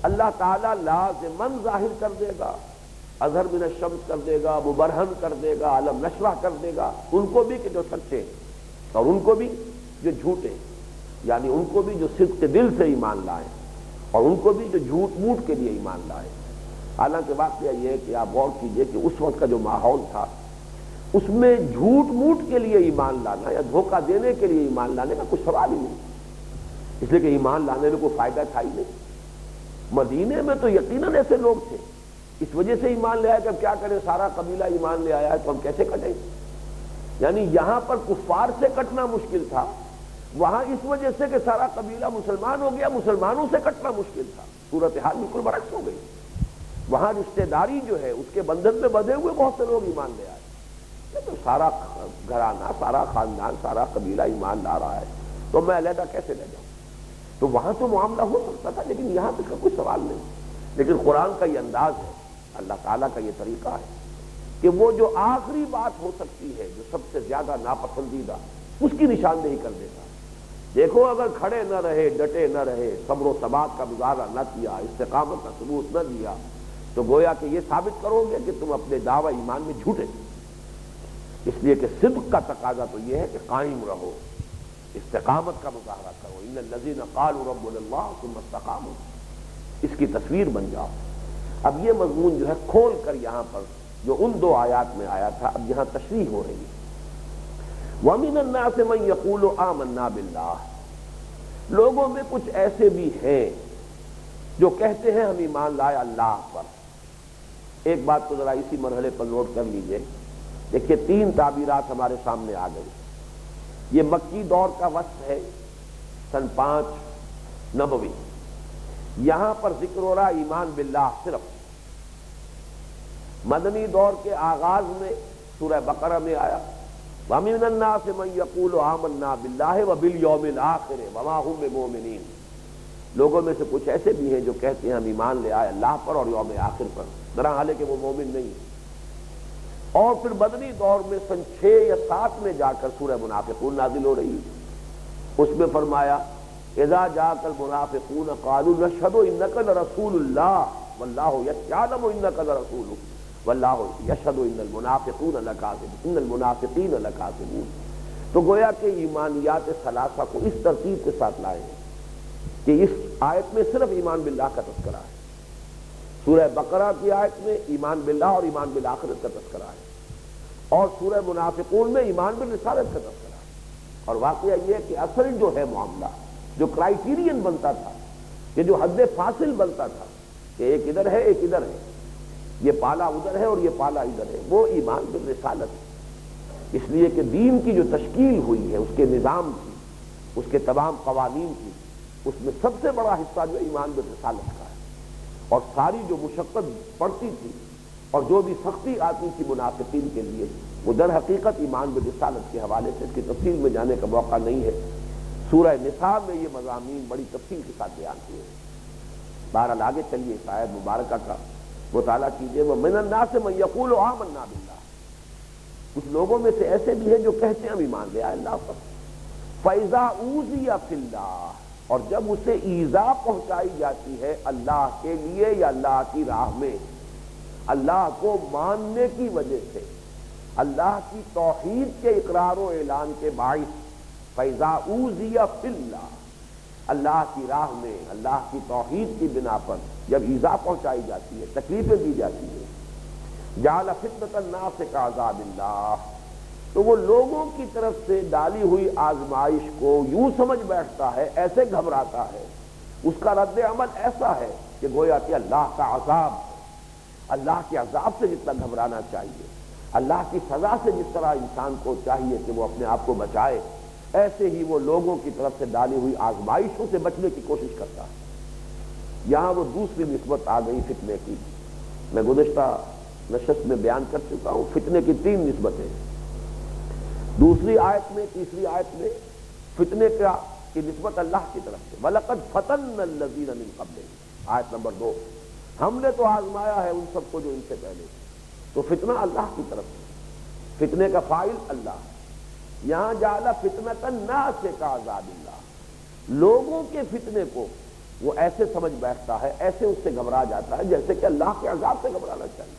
اللہ تعالیٰ لازماً ظاہر کر دے گا، اظہر من الشمس کر دے گا، مبرہن کر دے گا، علم نشرح کر دے گا، ان کو بھی کہ جو سچے اور ان کو بھی جو جھوٹے، یعنی ان کو بھی جو صدق دل سے ایمان لائیں اور ان کو بھی جو جھوٹ موٹ کے لیے ایمان لائیں۔ حالانکہ واقعہ یہ ہے کہ آپ غور کیجئے کہ اس وقت کا جو ماحول تھا اس میں جھوٹ موٹ کے لیے ایمان لانا یا دھوکہ دینے کے لیے ایمان لانے کا کچھ سوال ہی نہیں، اس لیے کہ ایمان لانے میں کوئی فائدہ تھا ہی نہیں۔ مدینے میں تو یقیناً ایسے لوگ تھے، اس وجہ سے ایمان لے آئے کہ اب کیا کریں، سارا قبیلہ ایمان لے آیا ہے تو ہم کیسے کٹیں، یعنی یہاں پر کفار سے کٹنا مشکل تھا، وہاں اس وجہ سے کہ سارا قبیلہ مسلمان ہو گیا مسلمانوں سے کٹنا مشکل تھا، صورتحال بالکل برعکس ہو گئی۔ وہاں رشتہ داری جو ہے اس کے بندھن میں بندھے ہوئے بہت سے لوگ ایمان لے آئے، تو سارا گھرانہ، سارا خاندان، سارا قبیلہ ایمان لا رہا ہے تو میں علیحدہ کیسے لے جاؤں؟ تو وہاں تو معاملہ ہو سکتا تھا، لیکن یہاں تک کا کوئی سوال نہیں۔ لیکن قرآن کا یہ انداز ہے، اللہ تعالیٰ کا یہ طریقہ ہے کہ وہ جو آخری بات ہو سکتی ہے، جو سب سے زیادہ ناپسندیدہ، اس کی نشاندہی کر دیتا ہے۔ دیکھو اگر کھڑے نہ رہے، ڈٹے نہ رہے، صبر و ثبات کا مظاہرہ نہ کیا، استقامت کا ثبوت نہ دیا، تو گویا کہ یہ ثابت کرو گے کہ تم اپنے دعوی ایمان میں جھوٹے تھے۔ اس لیے کہ صدق کا تقاضا تو یہ ہے کہ قائم رہو، استقامت کا مظاہرہ کرو۔ ان الذین قالوا ربنا اللہ ثم استقاموا، اس کی تصویر بن جاؤ۔ اب یہ مضمون جو ہے کھول کر یہاں پر جو ان دو آیات میں آیا تھا، اب یہاں تشریح ہو رہی ہے۔ وَمِنَ النَّاسِ مَن يَقُولُ آمَنَّا بِاللَّهِ، لوگوں میں کچھ ایسے بھی ہیں جو کہتے ہیں ہم ایمان لائے اللہ پر۔ ایک بات تو ذرا اسی مرحلے پر نوٹ کر لیجئے، دیکھیے تین تعبیرات ہمارے سامنے آ گئی۔ یہ مکی دور کا وصف ہے، سن 5 نبوی، یہاں پر ذکر ہو رہا ایمان باللہ صرف۔ مدنی دور کے آغاز میں سورہ بقرہ میں آیا وَمِنَ النَّاسِ مَن يَقُولُ آمَنَّا بِاللَّهِ وَبِالْيَوْمِ الْآخِرِ وَمَا هُم بِمُؤْمِنِينَ، لوگوں میں سے کچھ ایسے بھی ہیں جو کہتے ہیں ہم ایمان لے آئے اللہ پر اور یوم آخر پر، درا حالانکہ وہ مومن نہیں ہے۔ اور پھر مدنی دور میں سن 6 یا 7 میں جا کر سورہ منافقون نازل ہو رہی ہے، اس میں فرمایا اذا جاءك المنافقون قالوا نشهد انك لرسول الله والله يعلم انك لرسوله واللہ یشہد ان المنافقین لکاذبون ان المنافقین لکاذبون۔ تو گویا کہ ایمانیات ثلاثہ کو اس ترتیب کے ساتھ لائے ہیں کہ اس آیت میں صرف ایمان باللہ کا تذکرہ ہے، سورہ بقرہ کی آیت میں ایمان باللہ اور ایمان بالآخرت کا تذکرہ ہے، اور سورہ منافقون میں ایمان بالرسالت کا تذکرہ ہے۔ اور واقعہ یہ ہے کہ اصل جو ہے معاملہ، جو کرائیٹیرین بنتا تھا، کہ جو حد فاصل بنتا تھا کہ ایک ادھر ہے ایک ادھر ہے، یہ پالا ادھر ہے اور یہ پالا ادھر ہے، وہ ایمان بالرسالت ہے۔ اس لیے کہ دین کی جو تشکیل ہوئی ہے، اس کے نظام کی، اس کے تمام قوانین کی، اس میں سب سے بڑا حصہ جو ایمان بالرسالت کا ہے۔ اور ساری جو مشقت پڑتی تھی اور جو بھی سختی آتی تھی منافقین کے لیے، وہ در حقیقت ایمان بالرسالت کے حوالے سے، اس کی تفصیل میں جانے کا موقع نہیں ہے۔ سورہ نساء میں یہ مضامین بڑی تفصیل کے ساتھ بیان ہوئے ہیں۔ بہرحال آگے چلیے اس آیت مبارکہ کا مطالعہ کیجیے۔ وَمِنَ النَّاسِ مَن يَقُولُ آمَنَّا بِاللَّهِ، کچھ لوگوں میں سے ایسے بھی ہیں جو کہتے ہیں ہم ایمان لے آئے اللہ پر۔ فَإِذَا أُوذِيَ فِي اللَّهِ، اور جب اسے ایذا پہنچائی جاتی ہے اللہ کے لیے یا اللہ کی راہ میں، اللہ کو ماننے کی وجہ سے، اللہ کی توحید کے اقرار و اعلان کے باعث، فَإِذَا أُوذِيَ فِي اللَّهِ، اللہ کی راہ میں، اللہ کی توحید کی بنا پر جب ایذا پہنچائی جاتی ہے، تکلیفیں دی جاتی ہیں، جعل فتنۃ الناس کعذاب اللہ، تو وہ لوگوں کی طرف سے ڈالی ہوئی آزمائش کو یوں سمجھ بیٹھتا ہے، ایسے گھبراتا ہے، اس کا رد عمل ایسا ہے کہ گویا کہ اللہ کا عذاب ہے۔ اللہ کے عذاب سے جتنا گھبرانا چاہیے، اللہ کی سزا سے جس طرح انسان کو چاہیے کہ وہ اپنے آپ کو بچائے، ایسے ہی وہ لوگوں کی طرف سے ڈالی ہوئی آزمائشوں سے بچنے کی کوشش کرتا ہے۔ یہاں وہ دوسری نسبت آ گئی فتنے کی، میں گزشتہ نشست میں بیان کر چکا ہوں، فتنے کی 3 نسبتیں، دوسری آیت میں، تیسری آیت میں فتنے کی نسبت اللہ کی طرف سے، وَلَقَدْ فَتَنَّا الَّذِينَ مِن قَبْلِهِمْ، آیت نمبر 2، ہم نے تو آزمایا ہے ان سب کو جو ان سے پہلے، تو فتنہ اللہ کی طرف سے، فتنے کا فاعل اللہ۔ یہاں جعل فتنۃ الناس کعذاب اللہ، لوگوں کے فتنے کو وہ ایسے سمجھ بیٹھتا ہے، ایسے اس سے گھبرا جاتا ہے جیسے کہ اللہ کے عذاب سے گھبرانا چاہیے۔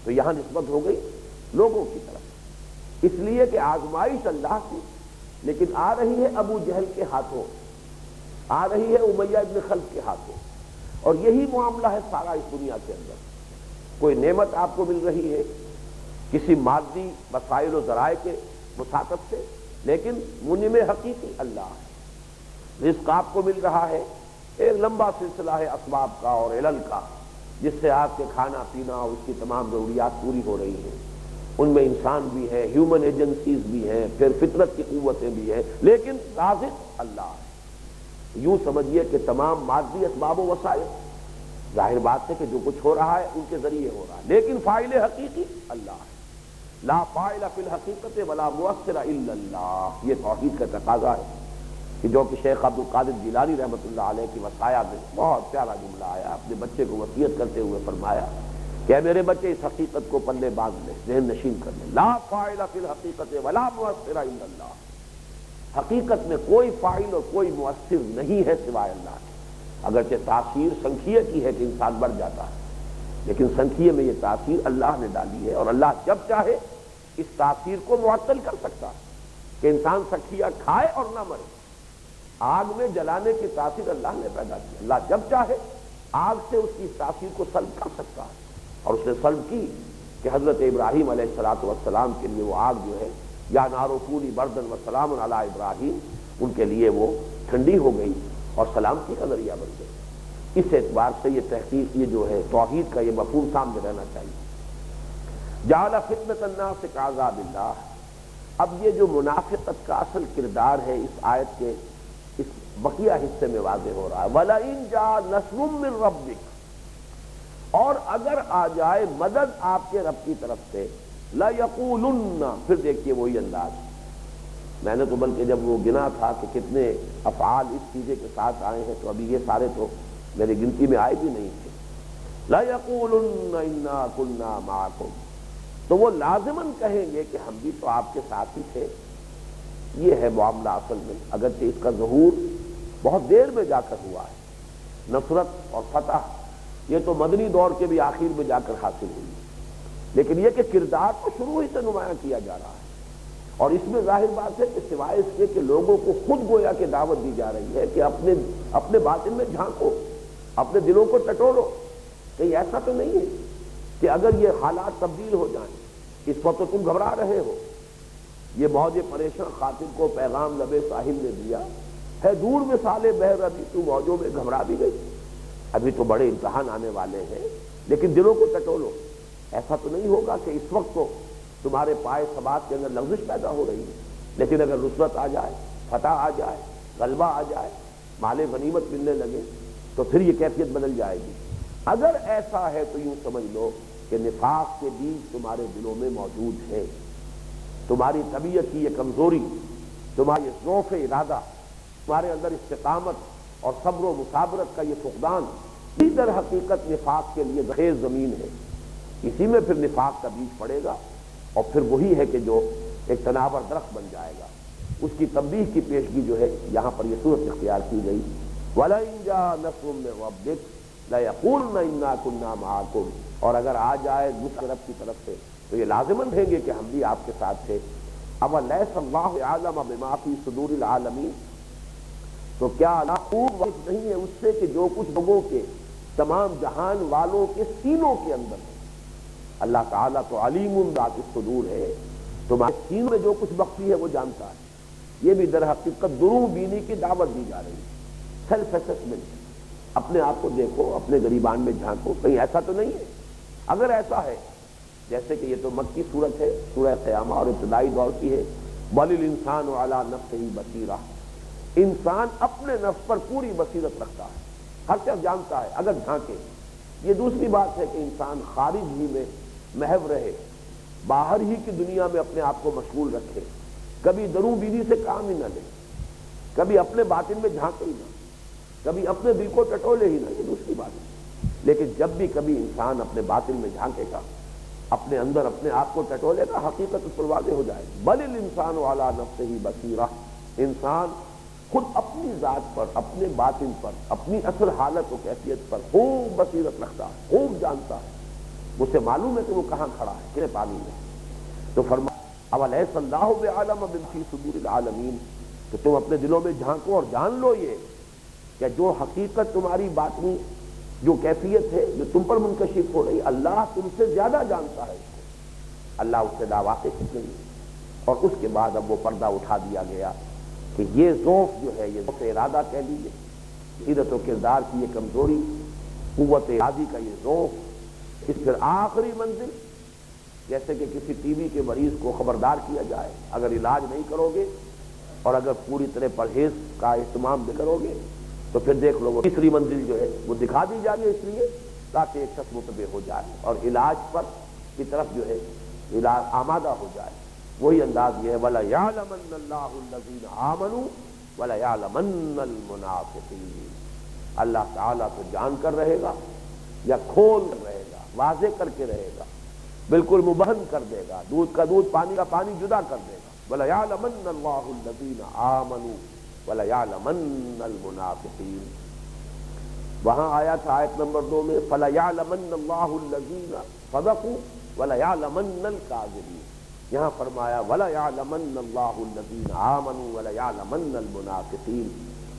تو یہاں نسبت ہو گئی لوگوں کی طرف، اس لیے کہ آزمائش اللہ کی، لیکن آ رہی ہے ابو جہل کے ہاتھوں، آ رہی ہے امیہ ابن خلف کے ہاتھوں، اور یہی معاملہ ہے سارا اس دنیا کے اندر۔ کوئی نعمت آپ کو مل رہی ہے کسی مادی وسائل و ذرائع کے مساقت سے، لیکن منعم حقیقی اللہ ہے۔ رزق آپ کو مل رہا ہے، ایک لمبا سلسلہ ہے اسباب کا اور علل کا، جس سے آپ کے کھانا پینا اور اس کی تمام ضروریات پوری ہو رہی ہیں۔ ان میں انسان بھی ہے، ہیومن ایجنسیز بھی ہیں، پھر فطرت کی قوتیں بھی ہیں، لیکن رازق اللہ ہے۔ یوں سمجھیے کہ تمام مادی اسباب و وسائل، ظاہر بات ہے کہ جو کچھ ہو رہا ہے ان کے ذریعے ہو رہا ہے، لیکن فاعل حقیقی اللہ ہے۔ لا فاعل فی الحقیقت ولا مؤثر الا اللہ، یہ توحید کا تقاضا ہے کہ جو کہ شیخ عبد القادر جیلانی رحمۃ اللہ علیہ کی وصایا میں بہت پیارا جملہ آیا، اپنے بچے کو وصیت کرتے ہوئے فرمایا کہ میرے بچے اس حقیقت کو پلے باندھ لیں، ذہن نشین کر لیں، لا فاعل فی الحقیقت ولا مؤثر الا اللہ، حقیقت میں کوئی فاعل اور کوئی مؤثر نہیں ہے سوائے اللہ کے۔ اگرچہ تاثیر سنکھیے کی ہے کہ انسان مر جاتا ہے، لیکن سنکھیے میں یہ تاثیر اللہ نے ڈالی ہے، اور اللہ جب چاہے اس تاثیر کو معطل کر سکتا ہے کہ انسان سنکھیا کھائے اور نہ مرے۔ آگ میں جلانے کی تاثیر اللہ نے پیدا کی، اللہ جب چاہے آگ سے اس کی تاثیر کو سلب کر سکتا ہے، اور اس نے سلب کی کہ حضرت ابراہیم علیہ السلام کے لیے وہ آگ جو ہے یا نارو کونی بردن و سلام علی ابراہیم، ان کے لیے وہ ٹھنڈی ہو گئی اور سلامتی کا ذریعہ بن گئی۔ اس اعتبار سے یہ تحقیق، یہ جو ہے توحید کا یہ مفہوم سامنے رہنا چاہیے۔ جعل فتنۃ الناس کعذاب اللہ، اب یہ جو منافقت کا اصل کردار ہے اس آیت کے اس بقیہ حصے میں واضح ہو رہا ہے۔ وَلَئِن جَاءَ نَصْرٌ مِّن رَبِّكَ، اور اگر آ جائے مدد آپ کے رب کی طرف سے، لَيَقُولُنَّ، پھر دیکھیے وہی انداز، میں نے تو بلکہ جب وہ گنا تھا کہ کتنے افعال اس چیزے کے ساتھ آئے ہیں تو ابھی یہ سارے تو میری گنتی میں آئے بھی نہیں تھے۔ لَيَقُولُنَّ إِنَّا كُنَّا مَعَكُمْ، تو وہ لازماً کہیں گے کہ ہم بھی تو آپ کے ساتھ ہی تھے۔ یہ ہے معاملہ اصل میں، اگرچہ اس کا ظہور بہت دیر میں جا کر ہوا ہے، نصرت اور فتح یہ تو مدنی دور کے بھی آخر میں جا کر حاصل ہوئی، لیکن یہ کہ کردار تو شروع ہی سے نمایاں کیا جا رہا ہے، اور اس میں ظاہر بات ہے کہ سوائے اس کے کہ لوگوں کو خود گویا کہ دعوت دی جا رہی ہے کہ اپنے باطن میں جھانکو، اپنے دلوں کو ٹٹولو، کہیں ایسا تو نہیں ہے کہ اگر یہ حالات تبدیل ہو جائیں، اس وقت تو تم گھبرا رہے ہو، یہ موج پریشان خاطر کو پیغام لبے ساحل نے دیا ہے، دور مثال بحر ابھی تو موجوں میں گھبرا بھی گئی، ابھی تو بڑے امتحان آنے والے ہیں، لیکن دلوں کو ٹٹولو۔ ایسا تو نہیں ہوگا کہ اس وقت تو تمہارے پائے ثبات کے اندر لغزش پیدا ہو رہی ہے، لیکن اگر نصرت آ جائے، فتح آ جائے، غلبہ آ جائے، مال غنیمت ملنے لگے تو پھر یہ کیفیت بدل جائے گی۔ اگر ایسا ہے تو یوں سمجھ لو کہ نفاق کے بیج تمہارے دلوں میں موجود ہے، تمہاری طبیعت کی یہ کمزوری، تمہاری ضعف ارادہ، تمہارے اندر استقامت اور صبر و مثابرت کا یہ فقدان، یہ در حقیقت نفاق کے لیے خیز زمین ہے، اسی میں پھر نفاق کا بیج پڑے گا، اور پھر وہی ہے کہ جو ایک تناور درخت بن جائے گا۔ اس کی تنبیہ کی پیشگی جو ہے یہاں پر یہ صورت اختیار کی گئی، وَلَئِن جَاءَ نَصْرٌ مِّن رَّبِّكَ لَيَقُولُنَّ إِنَّا كُنَّا مَعَكُمْ، اور اگر آ جائے دوسری طرف کی طرف سے تو یہ لازماً کہیں گے کہ ہم بھی آپ کے ساتھ تھے۔ أَوَلَيْسَ اللَّهُ أَعْلَمَ بِمَا فِي صُدُورِ الْعَالَمِينَ، تو کیا اللہ خوب واقف نہیں ہے اس سے کہ جو کچھ لوگوں کے، تمام جہان والوں کے سینوں کے اندر ہے۔ اللہ تعالیٰ تو علیم ذات الصدور ہے، تمہارے سینوں میں جو کچھ مخفی ہے وہ جانتا ہے۔ یہ بھی در حقیقت دروں بینی کی دعوت دی جا رہی ہے، سیلف اسسمنٹ، اپنے آپ کو دیکھو، اپنے گریبان میں جھانکو، کہیں ایسا تو نہیں ہے۔ اگر ایسا ہے، جیسے کہ یہ تو مکی صورت ہے، سورہ قیامہ اور ابتدائی دور کی ہے، بَلِ الْإِنسَانُ عَلَىٰ نَفْسِهِ بَصِيرَةٌ، انسان اپنے نفس پر پوری بصیرت رکھتا ہے، ہر شخص جانتا ہے اگر جھانکے۔ یہ دوسری بات ہے کہ انسان خارج ہی میں محو رہے، باہر ہی کی دنیا میں اپنے آپ کو مشغول رکھے، کبھی دروں بینی سے کام ہی نہ لے، کبھی اپنے باطن میں جھانکے ہی نہ، کبھی اپنے دل کو ٹٹولے ہی نہ، یہ دوسری بات ہے۔ لیکن جب بھی کبھی انسان اپنے باطن میں جھانکے گا، اپنے اندر اپنے آپ کو ٹٹولے گا، حقیقت اس پر واضح ہو جائے گی۔ بَلِ الْإِنسَانُ عَلَىٰ نَفْسِهِ بَصِيرَةٌ، انسان خود اپنی ذات پر، اپنے باطن پر، اپنی اصل حالت و کیفیت پر خوب بصیرت رکھتا ہے، خوب جانتا ہے، اسے معلوم ہے کہ وہ کہاں کھڑا ہے، کتنے پانی میں۔ تو فرمایا أَوَلَيْسَ اللَّهُ بِأَعْلَمَ بِمَا فِي صُدُورِ الْعَالَمِينَ، کہ تم اپنے دلوں میں جھانکو اور جان لو یہ کہ جو حقیقت تمہاری باطنی جو کیفیت ہے جو تم پر منکشف ہو رہی، اللہ تم سے زیادہ جانتا ہے، اللہ اس سے واقف نہیں۔ اور اس کے بعد اب وہ پردہ اٹھا دیا گیا کہ یہ ذوف جو ہے، یہ ذوف ارادہ کہہ لیجیے، سیرت و کردار کی یہ کمزوری، قوت ارادی کا یہ ذوف، اس پھر آخری منزل، جیسے کہ کسی ٹی بی کے مریض کو خبردار کیا جائے اگر علاج نہیں کرو گے اور اگر پوری طرح پرہیز کا اہتمام بھی کرو گے تو پھر دیکھ لو وہ تیسری منزل جو ہے وہ دکھا دی جائے، اس لیے تاکہ ایک شخص متبع ہو جائے اور علاج پر کی طرف جو ہے علاج آمادہ ہو جائے۔ وہی انداز یہ ہے، وَلَيَعْلَمَنَّ اللَّهُ الَّذِينَ آمَنُوا وَلَيَعْلَمَنَّ الْمُنَافِقِينَ، اللہ تعالیٰ تو جان کر رہے گا یا کھول کر رہے گا، واضح کر کے رہے گا، بالکل مبہم کر دے گا، دودھ کا دودھ پانی کا پانی جدا کر دے گا۔ وَلَيَعْلَمَنَّ اللَّهُ الَّذِينَ آمَنُوا وَلَيَعْلَمَنَّ الْمُنَافِقِينَ۔ وہاں آیا تھا آیت نمبر 2 میں فَلَيَعْلَمَنَّ اللَّهُ الَّذِينَ صَدَقُوا وَلَيَعْلَمَنَّ الْكَاذِبِينَ۔ یہاں فرمایا وَلَيَعْلَمَنَّ اللَّهُ الَّذِينَ آمَنُوا وَلَيَعْلَمَنَّ الْمُنَافِقِينَ،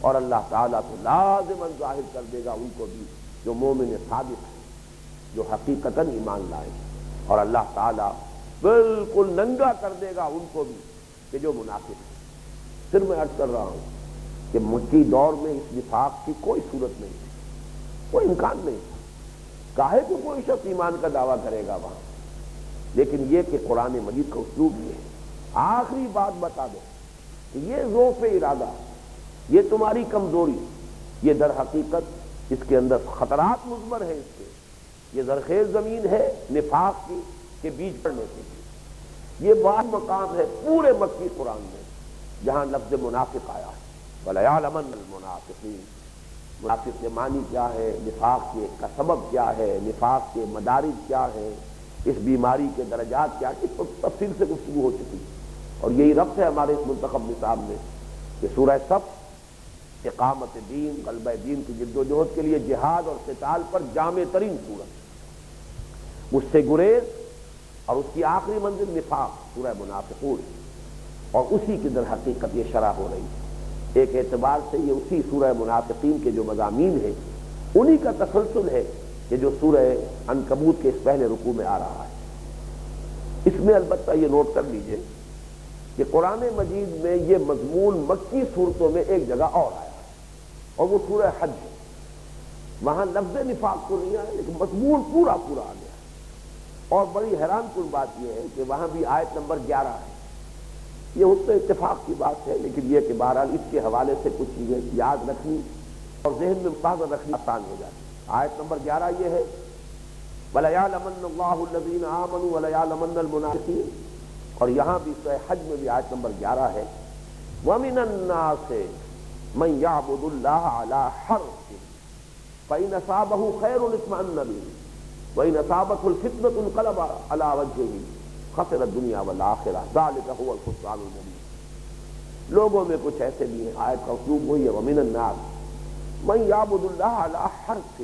اور اللہ تعالیٰ تو لازماً ظاہر کر دے گا ان کو بھی جو مومن صادق ہیں، جو حقیقتاً ایمان لائے، اور اللہ تعالیٰ بالکل ننگا کر دے گا ان کو بھی کہ جو منافق ہیں۔ پھر میں عرض کر رہا ہوں کہ مکی دور میں اس نفاق کی کوئی صورت نہیں تھی، کوئی امکان نہیں تھا، کاہے کہ کوئی شخص ایمان کا دعویٰ کرے گا وہاں، لیکن یہ کہ قرآن مجید کا اسلوب یہ ہے، آخری بات بتا دو کہ یہ ضعف ارادہ، یہ تمہاری کمزوری، یہ در حقیقت اس کے اندر خطرات مضمر ہیں، اس کے یہ زرخیز زمین ہے نفاق کی کہ بیج پڑنے کے لیے۔ یہ واحد مقام ہے پورے مکی قرآن میں جہاں لفظ منافق آیا ہے، وَلَيَعْلَمَنَّ الْمُنَافِقِينَ۔ منافق کے معنی کیا ہے، نفاق کے کا سبب کیا ہے، نفاق کے مدارج کیا ہے، اس بیماری کے درجات کیا ہے، اس پر تفصیل سے گفتگو ہو چکی، اور یہی ربط ہے ہمارے اس منتخب نصاب میں کہ سورہ صف اقامت دین، غلبہ دین کی جد و جہد کے لیے جہاد اور قتال پر جامع ترین صورت، اس سے گریز، اور اس کی آخری منزل نفاق سورہ منافقون، اور اسی کی در حقیقت یہ شرح ہو رہی ہے۔ ایک اعتبار سے یہ اسی سورہ منافقین کے جو مضامین ہیں انہی کا تسلسل ہے کہ جو سورہ عنکبوت کے اس پہلے رکوع میں آ رہا ہے۔ اس میں البتہ یہ نوٹ کر لیجئے کہ قرآن مجید میں یہ مضمون مکی صورتوں میں ایک جگہ اور آیا ہے، اور وہ سورہ حج ہے۔ وہاں لفظ نفاق تو نہیں آیا لیکن مضمون پورا آ گیا ہے، اور بڑی حیران کن بات یہ ہے کہ وہاں بھی آیت نمبر 11 ہے۔ یہ اس میں اتفاق کی بات ہے، لیکن یہ کہ بہرحال اس کے حوالے سے کچھ چیزیں یاد رکھنی اور ذہن میں مستحضر رکھنی آسان ہو جاتی ہے۔ آیت نمبر 11 یہ ہے وَلَيَعْلَمَنَّ اللَّهُ الَّذِينَ آمَنُوا وَلَيَعْلَمَنَّ الْمُنَافِقِينَ، اور یہاں بھی سورہ حج میں بھی آیت نمبر 11 ہے وَمِنَ النَّاسِ مَن يَعْبُدُ اللَّهَ عَلَى حَرْفٍ فَإِنْ أَصَابَهُ خَيْرٌ اطْمَأَنَّ بِهِ وَإِنْ أَصَابَتْهُ الْفِتْنَةُ انقلب عَلَى وَجْهِهِ خَسِرَ الدُّنْيَا وَالْآخِرَةَ ذَلِكَ هُوَ الْخُسْرَانُ الْمُبِينُ۔ لوگوں میں کچھ ایسے بھی ہیں، آیت کا اسلوب وہی ہے وَمِنَ النَّاسِ مَن يَعْبُدُ اللَّهَ عَلَى حَرْفٍ،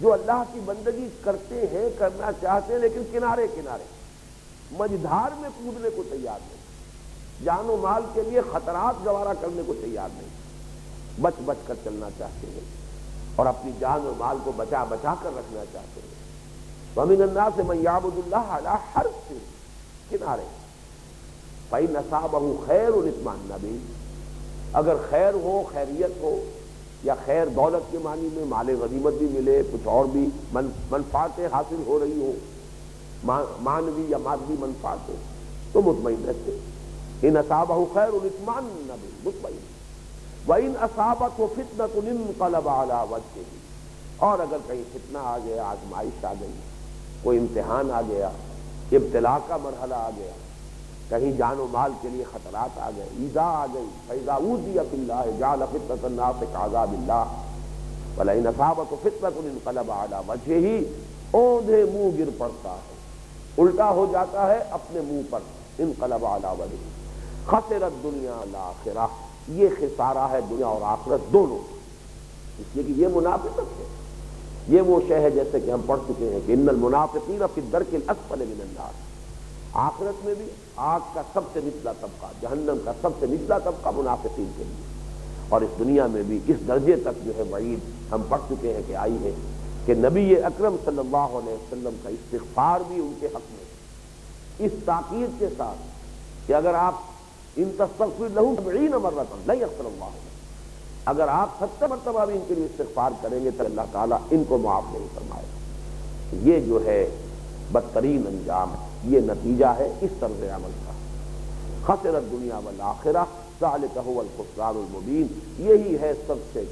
جو اللہ کی بندگی کرتے ہیں، کرنا چاہتے ہیں، لیکن کنارے کنارے، مجدھار میں کودنے کو تیار نہیں، جان و مال کے لیے خطرات گوارا کرنے کو تیار نہیں، بچ بچ کر چلنا چاہتے ہیں اور اپنی جان و مال کو بچا بچا کر رکھنا چاہتے ہیں۔ وَمِنَ النَّاسِ مَن يَعْبُدُ اللَّهَ عَلَى حَرْفٍ، کنارے، فَإِنْ أَصَابَهُ خَيْرٌ اطْمَأَنَّ بِهِ، اگر خیر ہو، خیریت ہو، یا خیر دولت کے معنی میں مال غنیمت بھی ملے، کچھ اور بھی منفعتیں حاصل ہو رہی ہوں، معنوی یا مادی منفعتیں، تو مطمئن رہتے۔ ان اصابہ خیر اطمأن به، مطمئن۔ وَإِنْ أَصَابَتْهُ فِتْنَةٌ انقلب عَلَى وَجْهِهِ، اور اگر کہیں فتنہ آ گیا، آزمائش آ گئی، کوئی امتحان آ گیا، ابتلا کا مرحلہ آ گیا، کہیں جان و مال کے لیے خطرات آ گئے، ایذا آ گئی، فَإِذَا أُوذِيَ فِي اللَّهِ جَعَلَ فِتْنَةَ النَّاسِ كَعَذَابِ اللَّهِ وَلَئِنْ أَصَابَتْهُ فِتْنَةٌ انقلب عَلَى وَجْهِهِ، اوندھے منہ گر پڑتا ہے، الٹا ہو جاتا ہے اپنے منہ پر، انقلب علی وجہہ، خسر الدنیا والآخرہ، یہ خسارہ ہے دنیا اور آخرت دونوں، اس لیے کہ یہ منافقت ہے، یہ وہ شے ہے جیسے کہ ہم پڑھ چکے ہیں کہ ان المنافقین فی الدرک الاسفل من النار، آخرت میں بھی آگ کا سب سے نچلا طبقہ، جہنم کا سب سے نچلا طبقہ منافقین کے لیے، اور اس دنیا میں بھی اس درجے تک جو ہے وعید ہم پڑھ چکے ہیں کہ آئی ہے کہ نبی اکرم صلی اللہ علیہ وسلم کا استغفار بھی ان کے حق میں اس تاکید کے ساتھ کہ اگر آپ ان تستغفر لہم 70 مرۃ لا یغفر اللہ، اگر آپ 70 مرتبہ بھی ان کے لیے استغفار کریں گے تو اللہ تعالیٰ ان کو معاف نہیں فرمائے گا۔ یہ جو ہے بدترین انجام، یہ نتیجہ ہے اس طرز عمل کا۔ خسر الدنیا والآخرہ ذلک هو الخسران المبین، یہی ہے سب سے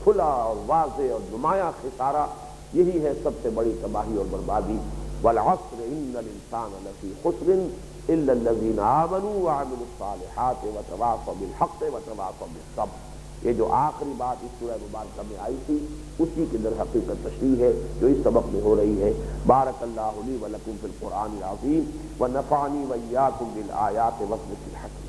کھلا اور واضح اور نمایاں خسارہ، یہی ہے سب سے بڑی تباہی اور بربادی۔ والعصر ان الانسان لفی خسر الا الذین آمنوا وعملوا الصالحات وتواصوا بالحق وتواصوا بالصبر، یہ جو آخری بات اس سورہ مبارکہ میں آئی تھی اسی کی در حقیقت تشریح ہے جو اس سبق میں ہو رہی ہے۔ بارک اللہ لی و لکم فی القرآن العظیم ونفعنی وإیاکم بالآیات والذکر الحکیم۔